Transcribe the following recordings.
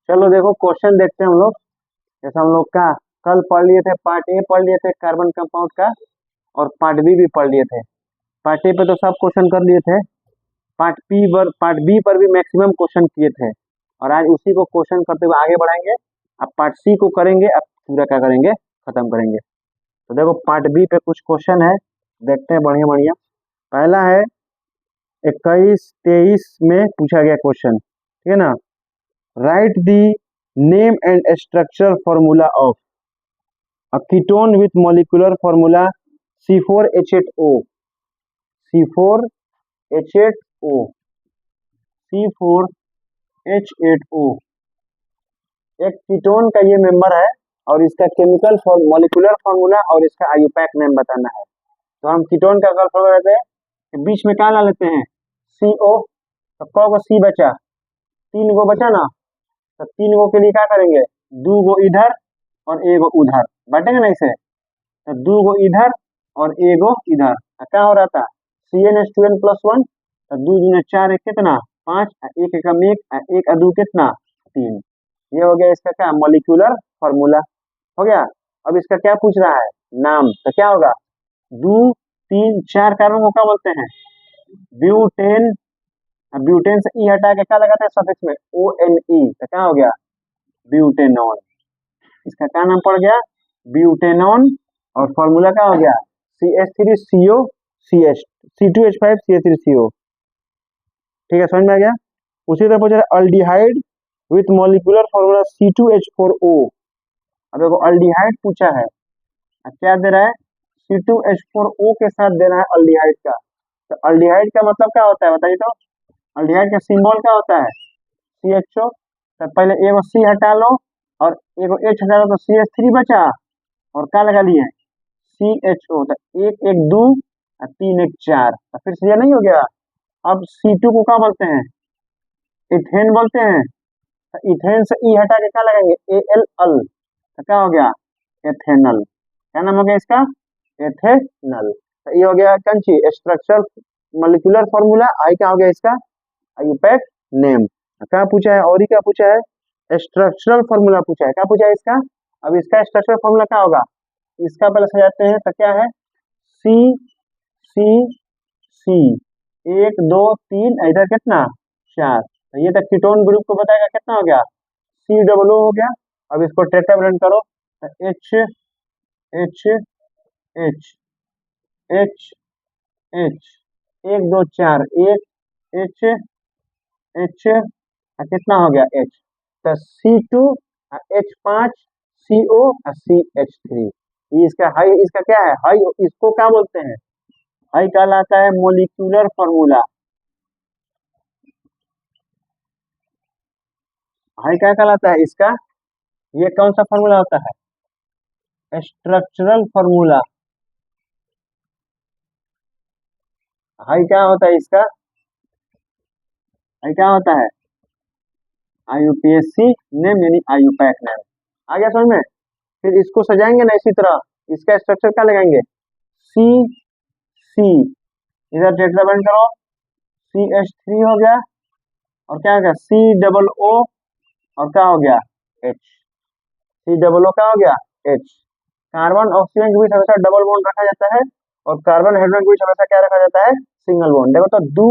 चलो देखो क्वेश्चन देखते हैं हम लोग। जैसे हम लोग का कल पढ़ लिए थे, पार्ट ए पढ़ लिए थे कार्बन कंपाउंड का, और पार्ट बी भी पढ़ लिए थे। पार्ट ए पे तो सब क्वेश्चन कर लिए थे, पार्ट बी पर भी मैक्सिमम क्वेश्चन किए थे, और आज उसी को क्वेश्चन करते हुए आगे बढ़ाएंगे। अब पार्ट सी को करेंगे, अब पूरा क्या करेंगे, खत्म करेंगे। तो देखो पार्ट बी पे कुछ क्वेश्चन है, देखते हैं बढ़िया बढ़िया। पहला है 21-23 में पूछा गया क्वेश्चन, ठीक है ना। Right the name and structure formula of a ketone with molecular formula C4H8O, C4H8O, C4H8O एक कीटोन का ये मेंबर है, और इसका केमिकल मॉलिक्यूलर फॉर्मूला और इसका आयुपैक नेम बताना है। तो हम कीटोन का अगर फॉर्मूला लेते हैं, बीच में क्या ला लेते हैं, CO। तो क को C बचा, 3 गो बचा ना, तो 3 गो के लिए क्या करेंगे, 2 गो इधर और 1 गो उधर, बांटेंगे ना इसे। तो 2 गो इधर और 1 गो इधर, क्या हो रहा था, CnH2n+1। तो 2 दूनी 4, एक कितना 5, 1 एकम 1, 1 2 कितना 3। ये हो गया इसका क्या, मॉलिक्यूलर फॉर्मूला हो गया। अब इसका क्या पूछ रहा है, नाम। तो क्या होगा, 2 3 4 कार्बन को क्या बोलते हैं, ब्यूटेन। ब्यूटेन से ई हटा के क्या लगाते हैं सफिक्स में, ONE। तो क्या हो गया, ब्यूटेनॉन। इसका क्या नाम पड़ गया, ब्यूटेनॉन। और फॉर्मूला क्या हो गया, CH3CO CH C2H5 CH3CO। ठीक है, समझ में आ गया। उसी तरह पूछ रहा है aldehyde with molecular formula C2H4O। अब देखो अल्डिहाइड पूछा है, क्या दे रहा है, C2H4O के साथ दे रहा है अल्डिहाइड का। तो अल्डिहाइड का मतलब क्या होता है बताइए तो, अल्डिहाइड का सिंबल क्या होता है, CHO। तो पहले एगो C हटा लो और एगो H हटा लो, तो CH3 बचा, और क्या लगा लिए CHO। तो 1 1 2 और 3 1 4, तो फिर से ये नहीं हो गया। अब C2 को क्या बोलते हैं, इथेन बोलते हैं। तो इथेन से ई हटा के क्या लगाएंगे, AL। तो क्या हो गया, एथेनल। क्या नाम हो गया इसका, एथेनल। तो ये हो गया कंची स्ट्रक्चर मॉलिक्यूलर फॉर्मूला, आई क्या हो गया इसका, आयुपैक नेम। क्या पूछा है, और ही क्या पूछा है, स्ट्रक्चरल फॉर्मूला पूछा है। क्या पूछा है इसका, अब इसका स्ट्रक्चरल फॉर्मूला क्या होगा, इसका पहले सजाते हैं। तो क्या है, C C C 1 2 3, इधर कितना 4। तो ये तक कीटोन ग्रुप को बताएगा, कितना हो गया, COO हो गया। अब इसको टेट्राब्लेंड करो, तो H H H H H 1 2 4 1 H H, कितना हो गया H। तो C2 H5 CO CH3। ये इसका हाई, इसका क्या है हाई, इसको क्या बोलते हैं, हाई कहलाता है मोलिकुलर फॉर्मूला। हाई क्या कहलाता है इसका, ये कौन सा फॉर्मूला होता है, स्ट्रक्चरल फॉर्मूला। हाई क्या होता है इसका, हाई क्या होता है, IUPAC नेम यानी आयुपैक नेम। आ गया समझ में। फिर इसको सजाएंगे ना इसी तरह, इसका स्ट्रक्चर क्या लगाएंगे, C C, इधर टेट्राबैंड करो, CH3 हो गया, और क्या हो गया COO, और क्या हो गया H। COO क्या हो गया H। कार्बन ऑक्सीजन के बीच हमेशा डबल बॉन्ड रखा जाता है, और कार्बन हाइड्रोजन के बीच हमेशा क्या रखा जाता है, सिंगल बॉन्ड। देखो तो 2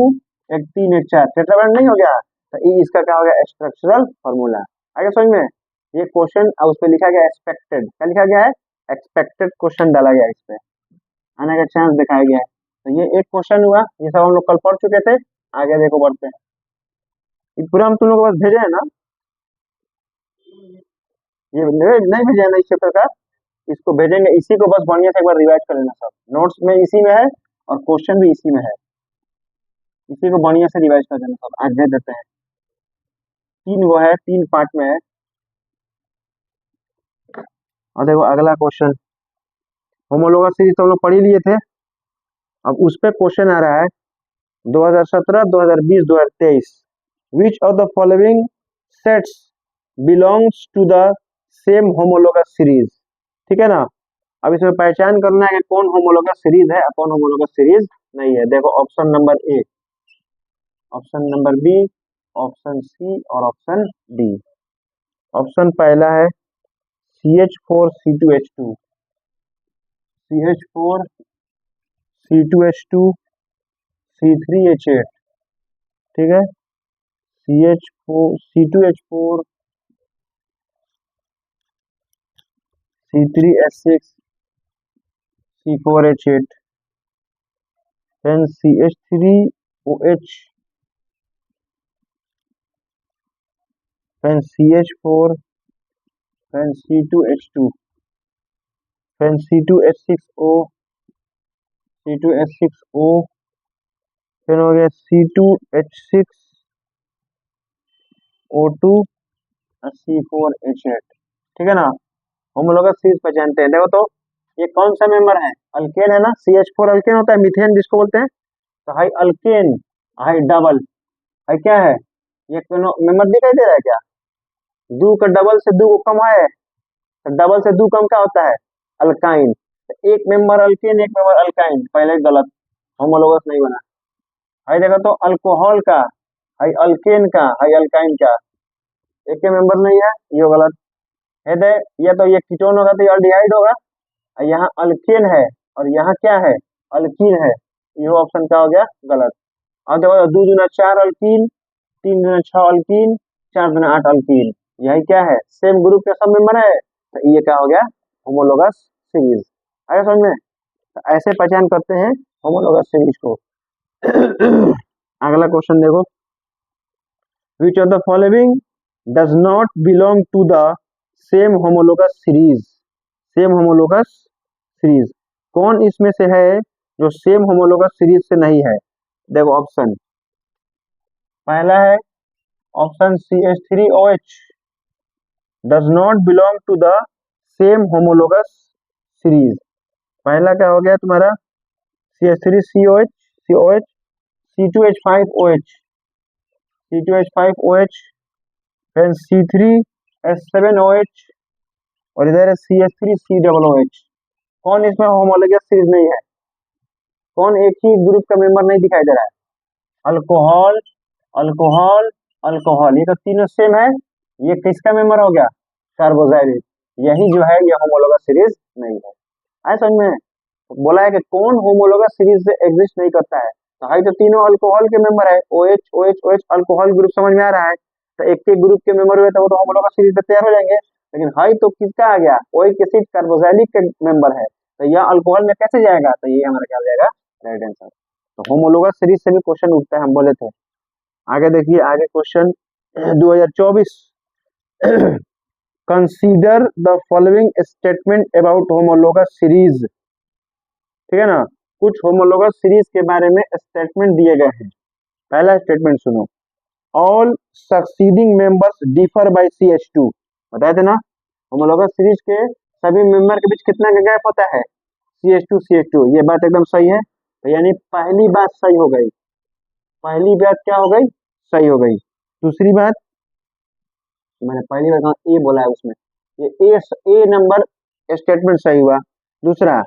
1 3 1 4 टेट्राबैंड नहीं हो गया। तो ये इसका क्या हो गया, स्ट्रक्चरल फॉर्मूला। आगे समझ में। ये क्वेश्चन उस पर लिखा गया एक्सपेक्टेड, क्या लिखा गया है, एक्सपेक्टेड क्वेश्चन डाला गया, इस पे आने का चांस दिखाया गया है। तो ये एक क्वेश्चन हुआ, ये सब हम लोग कल पढ़ चुके थे। आगे देखो बढ़ते हैं, ये पूरा हम तुम लोग को बस भेजे है ना, ये नहीं भेजे है ना इस चैप्टर का, इसको भेजेंगे, इसी को बस बढ़िया से एक बार रिवाइज कर लेना। सब नोट्स में इसी में है, और क्वेश्चन भी इसी में है, इसी को बढ़िया से रिवाइज कर देना। सब आज भेज देते हैं, 3 वो है, 3 पार्ट में है। और देखो अगला क्वेश्चन, होमोलोगस सीरीज तो हम लोग पढ़ ही लिए थे। अब उस पे क्वेश्चन आ रहा है 2017 2020 2023, which of the following sets belongs to the same homologous series. ठीक है ना। अब इसमें पहचान करना है कि कौन होमोलोगस सीरीज है और कौन होमोलोगस सीरीज नहीं है। देखो option number A, option number B, option C और ऑप्शन डी। ऑप्शन पहला है CH4 C2H2, CH4 C2H2 C3H8, ठीक है, C2H4 C3H6 C4H8, then CH3OH, then CH4, then C2H2, then C2H6O, C2H6O, फिर हो गया C2H6O2 और C4H8, ठीक है ना। होमोलोगस सीरीज पहचानते हैं, देखो तो ये कौन सा मेंबर है, अल्केन है ना, CH4 अल्केन होता है, मीथेन जिसको बोलते हैं, तो high alkane, high double, high क्या है, ये मेंबर दिखाई दे रहा है क्या, दो का डबल से दो कम है, तो डबल से दो कम क्या होता है, अल्काइन, तो एक मेंबर अल्केन एक मेंबर अल्काइन, पहले गलत, होमोलोगस नहीं बना। हाई देखो तो अल्कोहल का, हाई अल्केन का, हाई अल्काइन का, एक के मेंबर नहीं है, ये गलत है दे, या तो ये कीटोन होगा तो ये अल्डिहाइड होगा, और यहाँ अल्केन है और यहाँ क्या है, अल्कीन है, ये ऑप्शन क्या हो गया, गलत। अब देखो 2 दूना 4 अल्कीन, 3 दूना 6 अल्कीन, 4 दूना 8 अल्कीन, यही क्या है, सेम ग्रुप के सब मेंबर है, तो ये क्या हो गया, होमोलोगस सीरीज। आगे समझ में, तो ऐसे पहचान करते हैं होमोलोगस सीरीज को। अगला क्वेश्चन देखो, which of the following does not belong to the same homologous series, same homologous series, कौन इसमें से है जो सेम होमोलोगस सीरीज से नहीं है, देखो ऑप्शन पहला है option CH3OH does not belong to the same homologous series, पहला क्या हो गया तुम्हारा CH3COH COH C2H5OH C2H5OH, फिर C3H7OH और इधर है CH3COOH, कौन इसमें होमोलोगस सीरीज नहीं है, कौन एक ही ग्रुप का मेंबर नहीं दिखाई दे रहा है, अल्कोहल अल्कोहल अल्कोहल, ये तो तीनों सेम है, ये किसका मेंबर हो गया, कार्बोजाइलेट, यही जो है ये होमोलोगस सीरीज नहीं है। आए समझ में, तो बोला है कि कौन होमोलोगस सीरीज से एग्जिस्ट नहीं करता है, तो हाई तो तीनों अल्कोहल के मेंबर है, OH OH OH alcohol group समझ में आ रहा है, तो एक के ग्रुप के मेंबर हुए तो वो तो होमोलोगस सीरीज से तैयार हो जाएंगे, लेकिन हाई तो किसका आ गया, ओइक एसिड कार्बोक्सिलिक के मेंबर है, तो यह अल्कोहल में कैसे जाएगा, तो ये हमारा क्या हो जाएगा, राइट आंसर। तो होमोलोगस सीरीज से भी क्वेश्चन उठता है, हम बोले थे। आगे देखिए, आगे question 2024, consider the following statement about homologous series, ठीक है ना, कुछ होमोलोगस सीरीज के बारे में स्टेटमेंट दिए गए हैं। पहला स्टेटमेंट सुनो, all succeeding members differ by CH2, बताए थे ना, होमोलोगस सीरीज के सभी मेंबर के बीच कितना का गैप होता है, CH2 ये बात एकदम सही है, तो यानी पहली बात सही हो गई, पहली बात क्या हो गई, सही हो गई। दूसरी बात, मैंने पहली बार ए बोला है उसमें, ये ए नंबर स्टेटमेंट सही हुआ। दूसरा,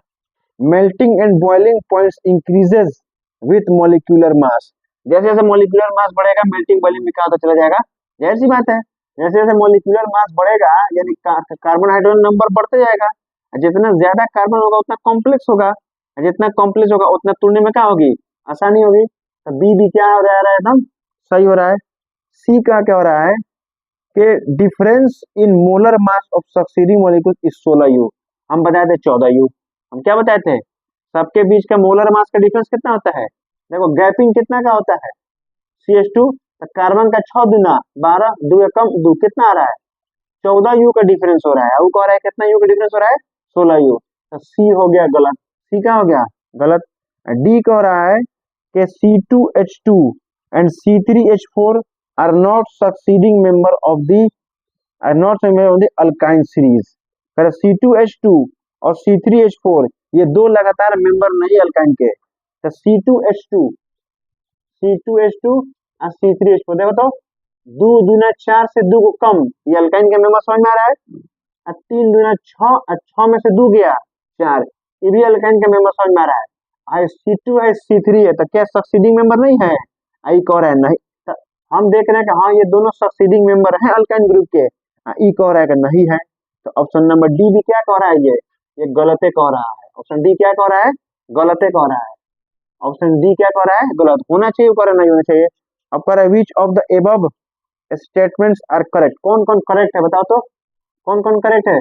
melting and boiling points increases with molecular mass, जैसे जैसे मॉलिक्यूलर मास बढ़ेगा मेल्टिंग बॉइलिंग भी क्या होता चला जाएगा, जैसी बात है, जैसे जैसे मॉलिक्यूलर मास बढ़ेगा यानी कार्बन हाइड्रोजन नंबर बढ़ते जाएगा, जितना ज्यादा कार्बन होगा उतना कॉम्प्लेक्स होगा, जितना कॉम्प्लेक्स होगा उतना तोड़ने में क्या होगी, आसानी होगी, तो बी भी क्या हो रहा है, एकदम सही हो रहा है। सी का क्या हो रहा है कि difference in molar mass of succeeding molecule is 16U, हम बताए थे 14U, हम क्या बताए थे, सबके बीच का मोलर मास का डिफरेंस कितना होता है, देखो गैपिंग कितना का होता है, CH2, तो कार्बन का 6 दुना 12, 2 कम 2, कितना आ रहा है, 14U का डिफरेंस हो रहा है, वो कह रहा है कितना U का डिफरेंस हो रहा है, 16U, तो सी हो गया गलत, सी का हो गया गलत। डी कह रहा है कि C2H2 and C3H4 are not succeeding member of the alkyne series, C2H2 और C3H4 ये दो लगातार मेंबर नहीं अल्काइन के, तो C2H2 और C3H4, देखो तो 2 दूना 4 से 2 को कम, ये अल्काइन का मेंबर समझ में आ रहा है, 3 दूना 6 और 6 में से 2 गया 4, ये भी अल्काइन का मेंबर समझ में आ रहा है, C2 है C3 है, तो क्या सक्सीडिंग मेंबर नहीं है, आई कह रहा है नहीं, तो हम देख रहे हैं कि हाँ ये दोनों सक्सीडिंग मेंबर हैं अल्काइन ग्रुप के, ई कह रहा है कि नहीं है, तो ऑप्शन नंबर डी भी क्या कह रहा है, ये गलत कह रहा है। ऑप्शन डी क्या कह रहा है, गलत कह रहा है। ऑप्शन डी क्या कह रहा है, गलत होना चाहिए, कह रहा नहीं होना चाहिए। अब कह रहा है which of the above statements are correct, कौन कौन करेक्ट है बताओ तो, कौन कौन करेक्ट है,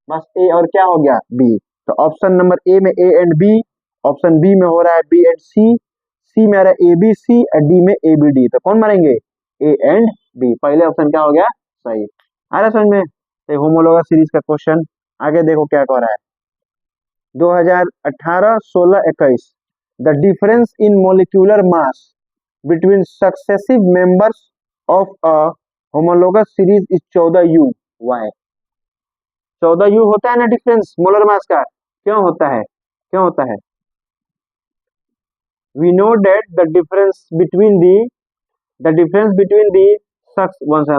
बस ए और क्या हो गया, बी। तो ऑप्शन नंबर ए में A and B, option B में हो रहा है बी एंड सी में आ रहा है ए बी सी और डी में ए बी डी। तो कौन मारेंगे, ए एंड बी। पहले ऑप्शन क्या हो गया, सही। आ रहा समझ में, तो होमोलोगस सीरीज का क्वेश्चन आगे देखो क्या कह रहा है। 2018, 16, 21 the difference in molecular mass between successive members of a homologous series is 14U। Why 14U होता है ना डिफरेंस मोलर मास का, क्यों होता है, क्यों होता है? We know that the difference between the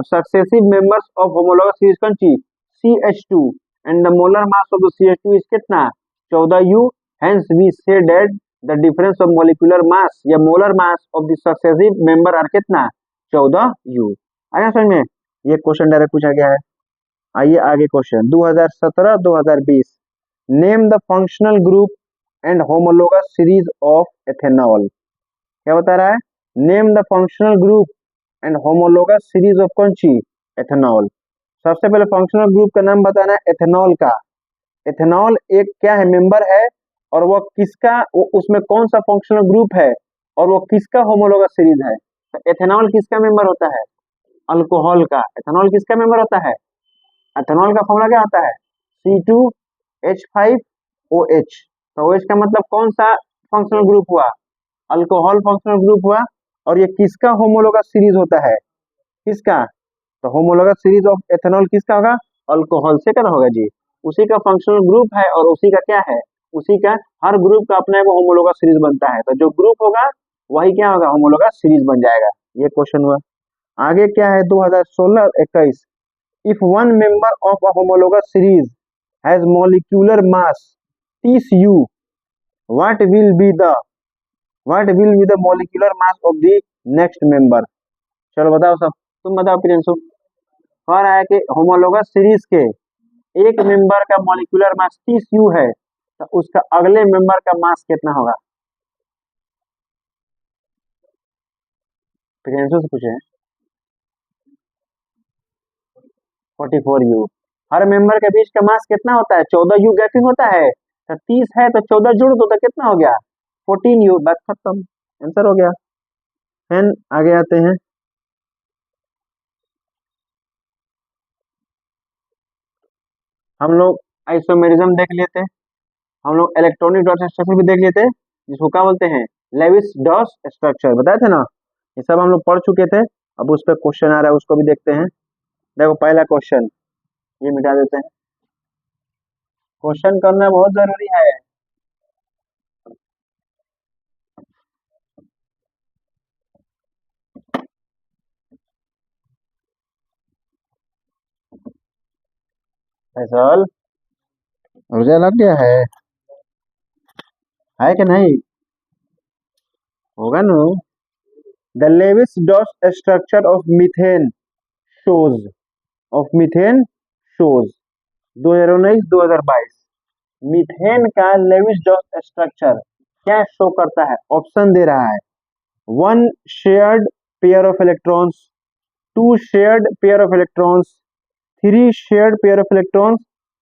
successive members of homologous series country CH2 and the molar mass of the CH2 is कितना, 14U। Hence we say that the difference of molecular mass या molar mass of the successive member are कितना, 14U। आया समझ में, ये question direct पूछा गया है। आइए आगे question 2017-2020 name the functional group and homologous series of ethanol. क्या बता रहा है, name the functional group and homologous series of कौन सी, एथेनॉल। सबसे पहले फंक्शनल ग्रुप का नाम बताना है एथेनॉल का। एथेनॉल एक क्या है, मेंबर है, और वो किसका, वो उसमें कौन सा फंक्शनल ग्रुप है और वो किसका होमोलोगस सीरीज है। तो एथेनॉल किसका मेंबर होता है, अल्कोहल का। एथेनॉल किसका मेंबर होता है, एथेनॉल का फॉर्मूला क्या होता है, C2H5OH। तो OH का मतलब कौन सा फंक्शनल ग्रुप हुआ, अल्कोहल फंक्शनल ग्रुप हुआ। और ये किसका होमोलोगस सीरीज होता है, किसका, तो होमोलोगस सीरीज ऑफ एथेनॉल किसका होगा, अल्कोहल से क्या होगा जी, उसी का फंक्शनल ग्रुप है और उसी का क्या है, उसी का हर ग्रुप का अपना वो होमोलोगस सीरीज बनता है। तो जो ग्रुप होगा वही क्या होगा, होमोलोगस सीरीज बन जाएगा। ये क्वेश्चन हुआ। आगे क्या है 2016-21 if one member of a homologous series has molecular mass 30U, what will be the molecular mass of the next member। चलो बताओ सब, तुम बताओ प्रियंशु। कह रहा है कि होमोलोगस सीरीज के एक मेंबर का मॉलिक्यूलर मास 30U है, तो उसका अगले मेंबर का मास कितना होगा, प्रियंशु से पूछे। 44U। हर मेंबर के बीच का मास कितना होता है, 14U गैपिंग होता है। तो 30 है तो 14 जुड़ दो तो कितना हो गया, 14U। बस खत्म, आंसर हो गया। फिर आगे आते हैं, हम लोग आइसोमेरिज्म देख लेते हैं, हम लोग इलेक्ट्रॉनिक डॉट स्ट्रक्चर भी देख लेते हैं, जिसको क्या बोलते हैं, लेविस डॉट स्ट्रक्चर, बताए थे ना, ये सब हम लोग पढ़ चुके थे। अब उस पर क्वेश्चन आ रहा है, उसको भी देखते हैं। देखो पहला क्वेश्चन, ये मिटा देते हैं, क्वेश्चन करना बहुत जरूरी है। फैसल ऊर्जा लग गया है कि नहीं, होगा ना। The Lewis dot structure of methane shows, of methane shows 2019-2022 methane का लेविस डॉट स्ट्रक्चर क्या शो करता है, ऑप्शन दे रहा है। 1 shared pair of electrons, 2 shared pair of electrons, 3 shared pair of electrons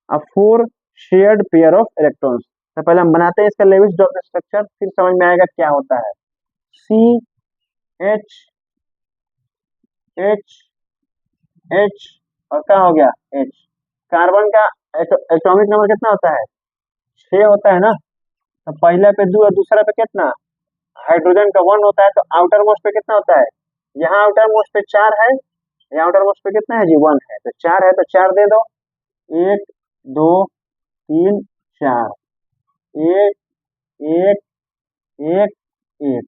और 4 शेयर्ड पेयर ऑफ इलेक्ट्रॉन्स। तो पहले हम बनाते हैं इसका लेविस डॉट स्ट्रक्चर, फिर समझ में आएगा क्या होता है। CH और क्या हो गया H। कार्बन का एटॉमिक नंबर कितना होता है, 6 होता है ना। तो पहला पे 2 और दूसरा पे कितना, हाइड्रोजन का 1 होता है। तो आउटर मोस्ट पे कितना होता है, यहाँ आउटर मोस्ट पे 4 है, यहाँ आउटर मोस्ट पे कितना है जी, 1 है। तो 4 है तो 4 दे दो, 1 2 3 4, 1 1 1 1।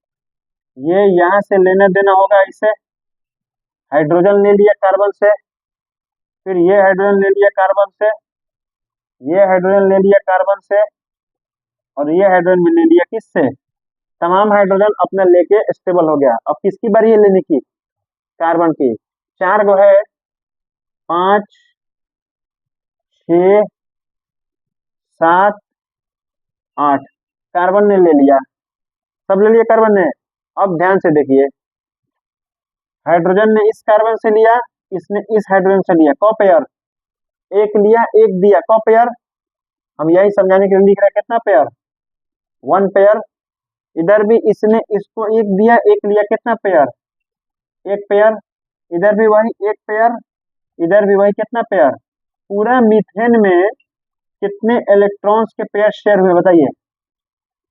ये यहाँ से लेना देना होगा, इसे हाइड्रोजन ले लिया कार्बन से, फिर ये हाइड्रोजन ले लिया कार्बन से, ये हाइड्रोजन ले लिया कार्बन से, और ये हाइड्रोजन भी ले लिया किससे, तमाम हाइड्रोजन अपना लेके स्टेबल हो गया। अब किसकी बारी है लेने की, कार्बन की। 4 गो है 5 6 7 8 कार्बन ने ले लिया, सब ले लिया कार्बन ने। अब ध्यान से देखिए, हाइड्रोजन ने इस कार्बन से लिया, इसने इस हाइड्रोजन से लिया, कॉपेयर, एक लिया एक दिया, कॉपेयर। हम यही समझाने के लिए लिख रहे हैं, कितना पेयर, 1 पेयर। इधर भी इसने इसको एक दिया एक लिया, कितना पेयर, 1 पेयर। इधर भी वही 1 पेयर, इधर भी वही, कितना पेयर। पूरा मीथेन में कितने इलेक्ट्रॉन्स के पेयर शेयर हुए बताइए,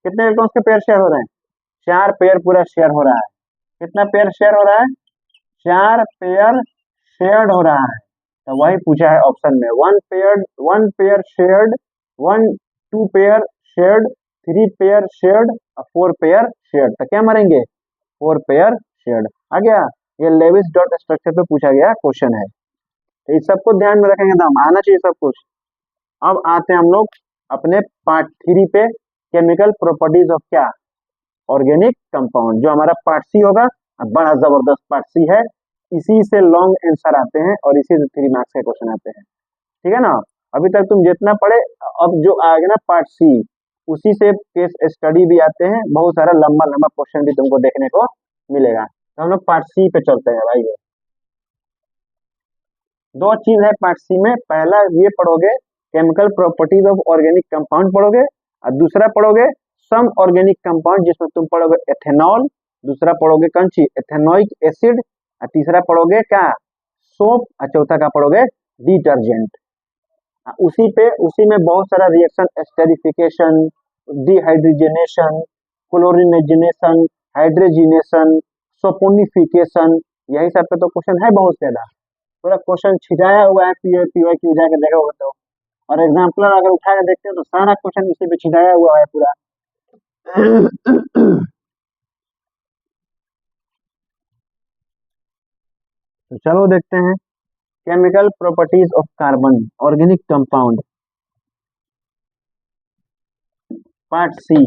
कितने इलेक्ट्रॉन्स के पेयर शेयर हो रहे हैं, 4 पेयर पूरा शेयर हो रहा है। कितना पेयर शेयर हो रहा है, 4 पेयर शेयर्ड हो रहा है। तो वही पूछा है ऑप्शन में, 1 pair shared, 2 pair shared, 3 pair shared और 4 पेयर शेयर्ड। तो क्या मारेंगे, 4 पेयर शेयर्ड आ गया। ये लेविस डॉट स्ट्रक्चर पे पूछा गया क्वेश्चन है, तो इस सबको ध्यान में रखेंगे तो हम आना चाहिए सब कुछ। अब आते हैं हम लोग अपने पार्ट 3 पे, केमिकल प्रॉपर्टीज ऑफ क्या, ऑर्गेनिक कंपाउंड, जो हमारा पार्ट सी होगा। बड़ा जबरदस्त पार्ट सी है, इसी से लॉन्ग आंसर आते हैं और इसी से 3 मार्क्स के क्वेश्चन आते हैं, ठीक है ना। अभी तक तुम जितना पढ़े, अब जो आएगा ना पार्ट सी, उसी से केस स्टडी भी आते हैं, बहुत सारा लंबा लंबा क्वेश्चन भी तुमको देखने को मिलेगा। तो हम लोग पार्ट सी पे चलते हैं भाई। 2 चीज है पार्ट सी में, पहला ये पढ़ोगे chemical properties of organic compound पढ़ोगे, और दूसरा पढ़ोगे सम ऑर्गेनिक कंपाउंड, जिसमें तुम पढ़ोगे एथेनॉल, दूसरा पढ़ोगे कौन सी, एथेनोइक एसिड, और तीसरा पढ़ोगे क्या, सोप, और चौथा का पढ़ोगे डिटर्जेंट। उसी में बहुत सारा रिएक्शन, एस्टेरिफिकेशन, डिहाइड्रोजनेशन, क्लोरिनेजनेशन, हाइड्रोजिनेशन, सोपोनिफिकेशन, यही सब पे तो क्वेश्चन है बहुत ज्यादा। पूरा क्वेश्चन छिटाया हुआ है, पीओ जाके देखोगे तो, और एग्जाम्पलर अगर उठा के देखते हो तो सारा क्वेश्चन इसी पे छिटाया हुआ है पूरा। तो चलो देखते हैं chemical properties of carbon organic compound, part C.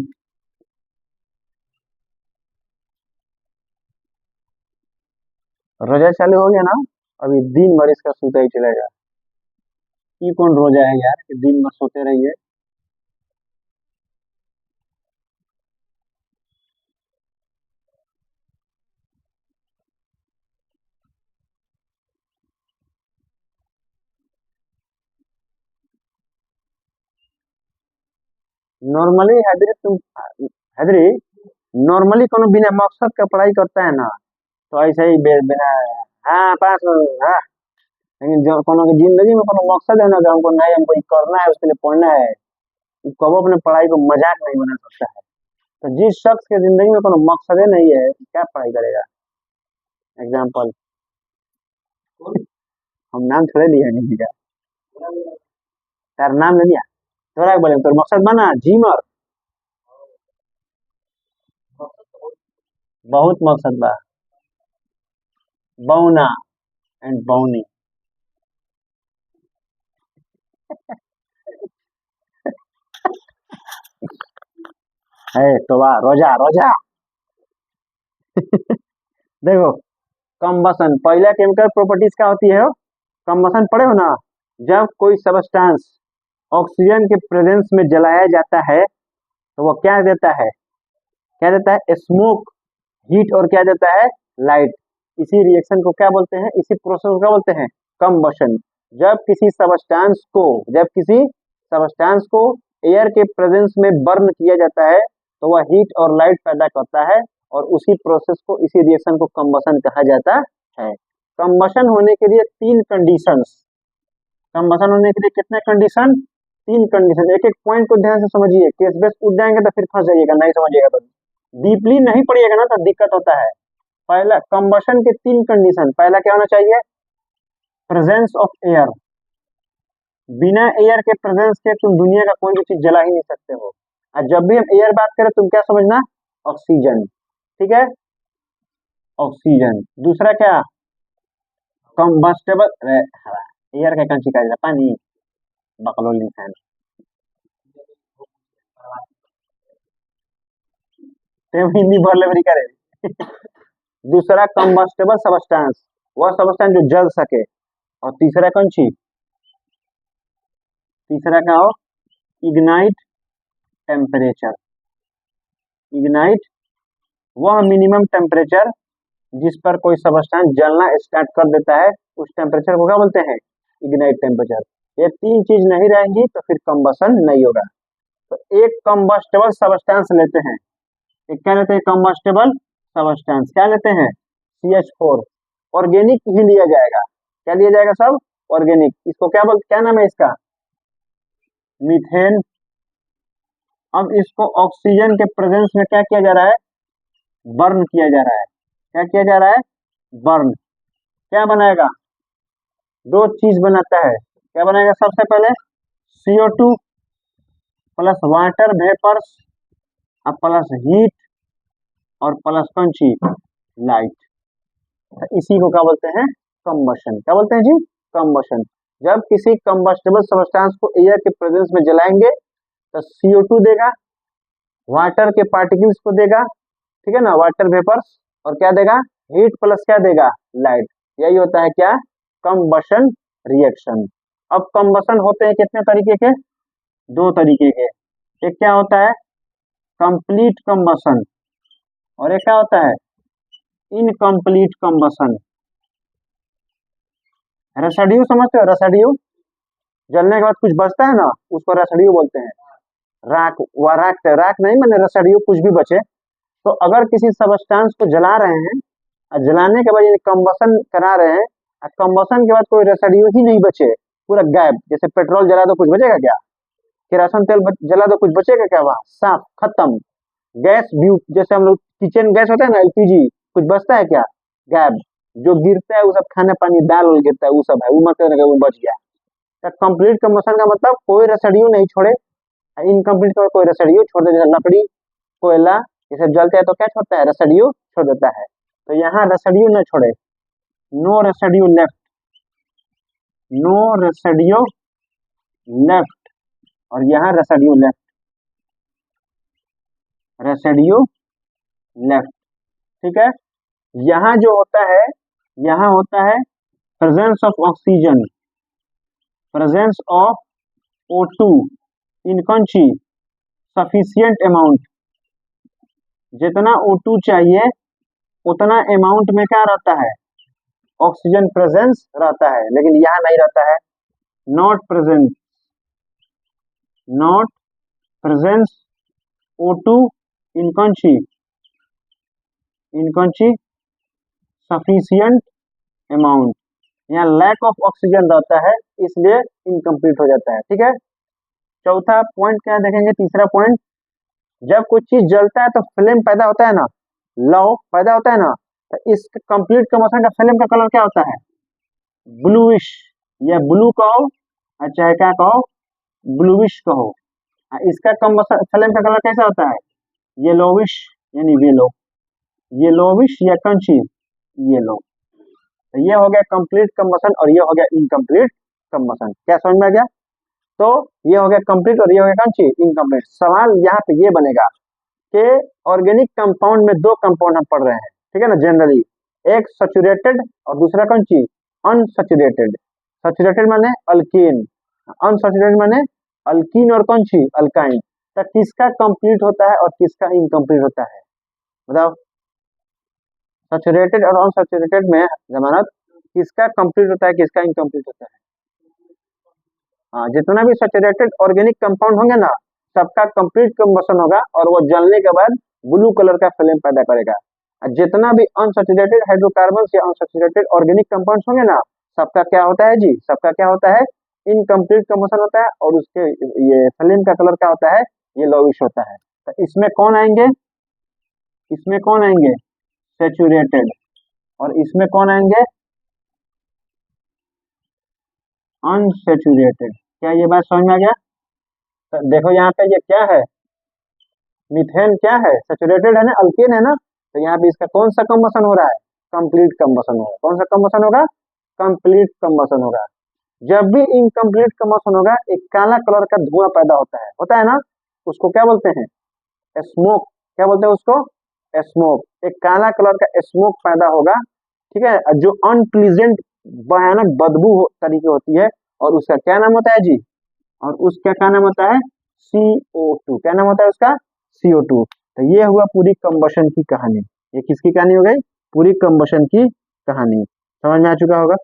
रोजा चालू हो गया ना, अभी दिन भर इसका सूता ही चलेगा। ये कौन रोजा है यार कि दिन भर सोते रहिए। नॉर्मली हैदरी नॉर्मली कोनो बिना मकसद का पढ़ाई करता है ना, तो ऐसे ही बिना, हाँ पास, हाँ। लेकिन जो कोनो की जिंदगी में कोनो मकसद है ना कि हमको नहीं, हमको ये करना है, उसके लिए पढ़ना है, वो कभी अपने पढ़ाई को मजाक नहीं बना सकता है। तो जिस शख्स के जिंदगी में कोनो मकसद ही नहीं है, क्या पढ़ाई करेगा। एग्जाम्पल, हम नाम थोड़े लिए नहीं का, तार नाम ले लिया, थोड़ा बोले तो मकसद बना जिमर, बहुत मकसद बा, बौना एंड बौनी। है तो वाह, रोजा रोजा। देखो, कम्बसन, पहला केमिकल प्रॉपर्टीज क्या होती है, कम्बसन पढ़े हो ना, जब कोई सबस्टांस ऑक्सीजन के प्रेजेंस में जलाया जाता है तो वह क्या देता है, क्या देता है, स्मोक, हीट, और क्या देता है, लाइट। इसी रिएक्शन को क्या बोलते हैं, इसी प्रोसेस को क्या बोलते हैं, कम्बशन। जब किसी सबस्टांस को एयर के प्रेजेंस में बर्न किया जाता है तो वह हीट और लाइट पैदा करता है, और उसी प्रोसेस को, इसी रिएक्शन को कम्बशन कहा जाता है। कम्बशन होने के लिए 3 कंडीशंस, कम्बशन होने के लिए कितने कंडीशन, 3 कंडीशन। एक एक पॉइंट को ध्यान से समझिए, केस बेस उठ जाएंगे तो फिर फंस जाइएगा, नहीं समझिएगा तो, डीपली नहीं पढ़िएगा ना तो दिक्कत होता है। पहला, कम्बशन के 3 कंडीशन, पहला क्या होना चाहिए, प्रेजेंस ऑफ एयर। बिना एयर के प्रेजेंस के तुम दुनिया का कोई भी चीज जला ही नहीं सकते हो। और जब भी हम एयर बात करें तुम क्या समझना, ऑक्सीजन, ठीक है, ऑक्सीजन। दूसरा क्या, कम्बस्टेबल, एयर का कंची का पानी, बकलोल इंसान, हिंदी बोल ले करे। दूसरा, कम्बस्टेबल सबस्टांस, वह सबस्टांस जो जल सके, और तीसरा कौन सी, तीसरा क्या हो, इग्नाइट टेम्परेचर। इग्नाइट वह मिनिमम टेम्परेचर जिस पर कोई सबस्टेंस जलना स्टार्ट कर देता है, उस टेम्परेचर को क्या बोलते हैं, इग्नाइट टेम्परेचर। ये तीन चीज नहीं रहेंगी तो फिर कंबसन नहीं होगा। तो एक कंबस्टेबल सबस्टेंस लेते हैं, एक क्या लेते हैं, कंबस्टेबल सबस्टेंस क्या लेते हैं, CH4। ऑर्गेनिक ही लिया जाएगा, क्या लिया जाएगा सब, ऑर्गेनिक। इसको क्या बोलते, क्या नाम है इसका, मीथेन। अब इसको ऑक्सीजन के प्रेजेंस में क्या किया जा रहा है, बर्न किया जा रहा है। क्या किया जा रहा है, बर्न। क्या बनाएगा, दो चीज बनाता है। क्या बनाएगा, सबसे पहले CO2 प्लस वाटर वेपर्स अब प्लस हीट और प्लस कौन सी, लाइट। तो इसी को क्या बोलते हैं, कंबशन। क्या बोलते हैं जी, कंबशन। जब किसी कंबस्टेबल सब्सटेंस को एयर के प्रेजेंस में जलाएंगे तो CO2 देगा, वाटर के पार्टिकल्स को देगा, ठीक है ना, वाटर वेपर्स, और क्या देगा, हीट प्लस क्या देगा, लाइट। यही होता है क्या, कंबशन रिएक्शन। अब कंबशन होते हैं कितने तरीके के, दो तरीके के। एक क्या होता है, कंप्लीट कंबशन, और एक क्या होता है, इनकम्प्लीट कंबशन। रेसिड्यू समझते हो, रेसिड्यू, जलने के बाद कुछ बचता है ना, उसको रेसिड्यू बोलते हैं। राख, वह राख, राख नहीं मैंने रेसिड्यू, कुछ भी बचे। तो अगर किसी सबस्टेंस को जला रहे हैं और जलाने के बाद कंबशन करा रहे हैं, और कंबशन के बाद कोई रेसिड्यू ही नहीं बचे, पूरा गायब, जैसे पेट्रोल जला दो कुछ बचेगा क्या, केरोसिन तेल जला दो कुछ बचेगा क्या, वहां साफ खत्म। गैस भी, जैसे हम लोग किचन गैस होता है ना, LPG, कुछ बचता है क्या, गायब। जो गिरता है वो सब खाने पानी दाल उल गिरता है वो सब है, वो मत करने का, वो बच गया। तो कंप्लीट कंबशन का मतलब कोई रेसिड्यू नहीं छोड़े, इनकम्प्लीट का कोई रेसिड्यू छोड़ दे, जैसे लकड़ी कोयला ये सब जलते हैं तो क्या छोड़ता है, रेसिड्यू छोड़ देता है। तो यहाँ रेसिड्यू न छोड़े, no residue left, no residue left, और यहाँ रेसिड्यू लेफ्ट, रेसिड्यू लेफ्ट, ठीक है। यहाँ जो होता है, यहाँ होता है presence of oxygen, presence of O2 इन कौन सी, सफिशियंट अमाउंट। जितना O2 चाहिए उतना अमाउंट में क्या रहता है, ऑक्सीजन प्रेजेंस रहता है, लेकिन यहाँ नहीं रहता है, not presence, not presence O2 इन कौन सी, इन कौन सी, सफिशियंट अमाउंट। यहाँ लैक ऑफ ऑक्सीजन रहता है, इसलिए इनकम्प्लीट हो जाता है, ठीक है। चौथा पॉइंट क्या देखेंगे, तीसरा पॉइंट, जब कोई चीज जलता है तो फ्लेम पैदा होता है ना, लौ पैदा होता है ना, तो इस कंप्लीट कंबशन का फ्लेम का कलर क्या होता है, ब्लूइश, या ब्लू कहो चाहे क्या कहो, ब्लूइश कहो। इसका कंबशन फ्लेम का कलर कैसा होता है, येलोविश, यानी येलो, येलोविश या कंची, येलो। तो ये हो गया कंप्लीट कंबशन और ये हो गया इनकम्प्लीट कंबशन। क्या समझ में आ गया, तो ये हो गया कंप्लीट और ये हो गया कौन सी, इनकम्प्लीट। सवाल यहाँ पे ये बनेगा कि ऑर्गेनिक कंपाउंड में दो कंपाउंड हम पढ़ रहे हैं, ठीक है ना, जनरली, एक सैचुरेटेड और दूसरा कौन सी, अनसैचुरेटेड। सैचुरेटेड माने अल्कीन, अनसैचुरेटेड माने अल्कीन और कौन सी, अल्काइन। तो किसका कंप्लीट होता है और किसका इनकम्प्लीट होता है, बताओ। सैचुरेटेड और अनसैचुरेटेड में जमानत किसका कंप्लीट होता है, किसका इनकम्प्लीट होता है। हाँ, जितना भी सैचुरेटेड ऑर्गेनिक कंपाउंड होंगे ना, सबका कंप्लीट कंबशन होगा और वो जलने के बाद ब्लू कलर का फ्लेम पैदा करेगा। और जितना भी अनसैचुरेटेड हाइड्रोकार्बन या अनसैचुरेटेड ऑर्गेनिक कंपाउंड्स होंगे ना, सबका क्या होता है जी, सबका क्या होता है, इनकम्प्लीट कंबशन होता है, और उसके ये फ्लेम का कलर क्या होता है, ये येलोविश होता है। तो इसमें कौन आएंगे, इसमें कौन आएंगे, सैचुरेटेड, और इसमें कौन आएंगे, अनसैचुरेटेड। क्या ये बात समझ में आ गया। तो देखो यहाँ पे ये क्या है, मीथेन क्या है, सैचुरेटेड है ना, अल्केन है ना। तो यहाँ पे इसका कौन सा कंबशन हो रहा है, कंप्लीट कंबशन होगा। कौन सा कंबशन होगा, कंप्लीट कंबशन होगा। जब भी इनकम्प्लीट कंबशन होगा, एक काला कलर का धुआं पैदा होता है ना, उसको क्या बोलते हैं, स्मोक। क्या बोलते हैं उसको, स्मोक। एक काला कलर का स्मोक पैदा होगा, ठीक है, जो अनप्लीजेंट भयानक बदबू तरीके होती है, और उसका क्या नाम होता है जी, और उसका क्या नाम होता है, CO2। क्या नाम होता है उसका, CO2। तो ये हुआ पूरी कंबशन की कहानी। ये किसकी कहानी हो गई, पूरी कंबशन की कहानी। समझ में आ चुका होगा।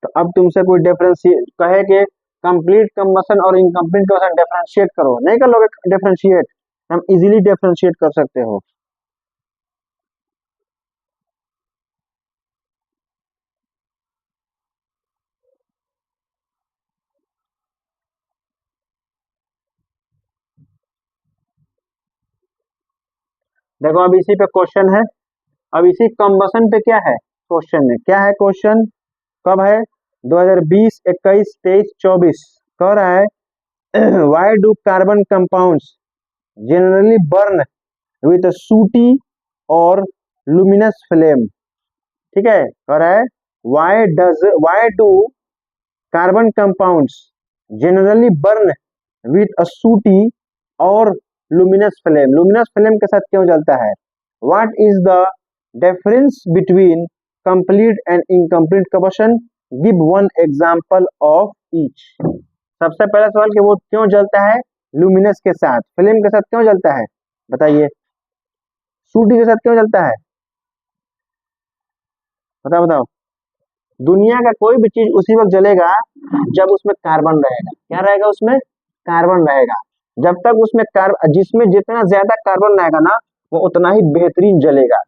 तो अब तुमसे कोई डिफरेंशिएट कहे कि कंप्लीट कंबशन और इनकम्प्लीट कंबशन डिफरेंशिएट करो, नहीं कर लोगे डिफरेंशिएट, हम इजीली डिफरेंशिएट कर सकते हो। देखो अब इसी पे क्वेश्चन है, अब इसी कंबशन पे क्या है क्वेश्चन है, क्या है क्वेश्चन, कब है, 2020, 21, 23, 24, कह रहा है why do carbon compounds generally burn with sooty और लुमिनस फ्लेम। ठीक है, कह रहा है why do carbon compounds generally burn with a sooty और लुमिनस फ्लेम के साथ क्यों जलता है। What is the difference between complete and incomplete combustion, give one example of each. सबसे पहला सवाल कि वो क्यों जलता है लुमिनस के साथ, फ्लेम के साथ क्यों जलता है, बताइए, सूटी के साथ क्यों जलता है, बताओ बताओ। दुनिया का कोई भी चीज उसी वक्त जलेगा जब उसमें कार्बन रहेगा, क्या रहेगा उसमें, कार्बन रहेगा। जब तक उसमें जिसमें जितना ज्यादा कार्बन रहेगा ना, वो उतना ही बेहतरीन जलेगा।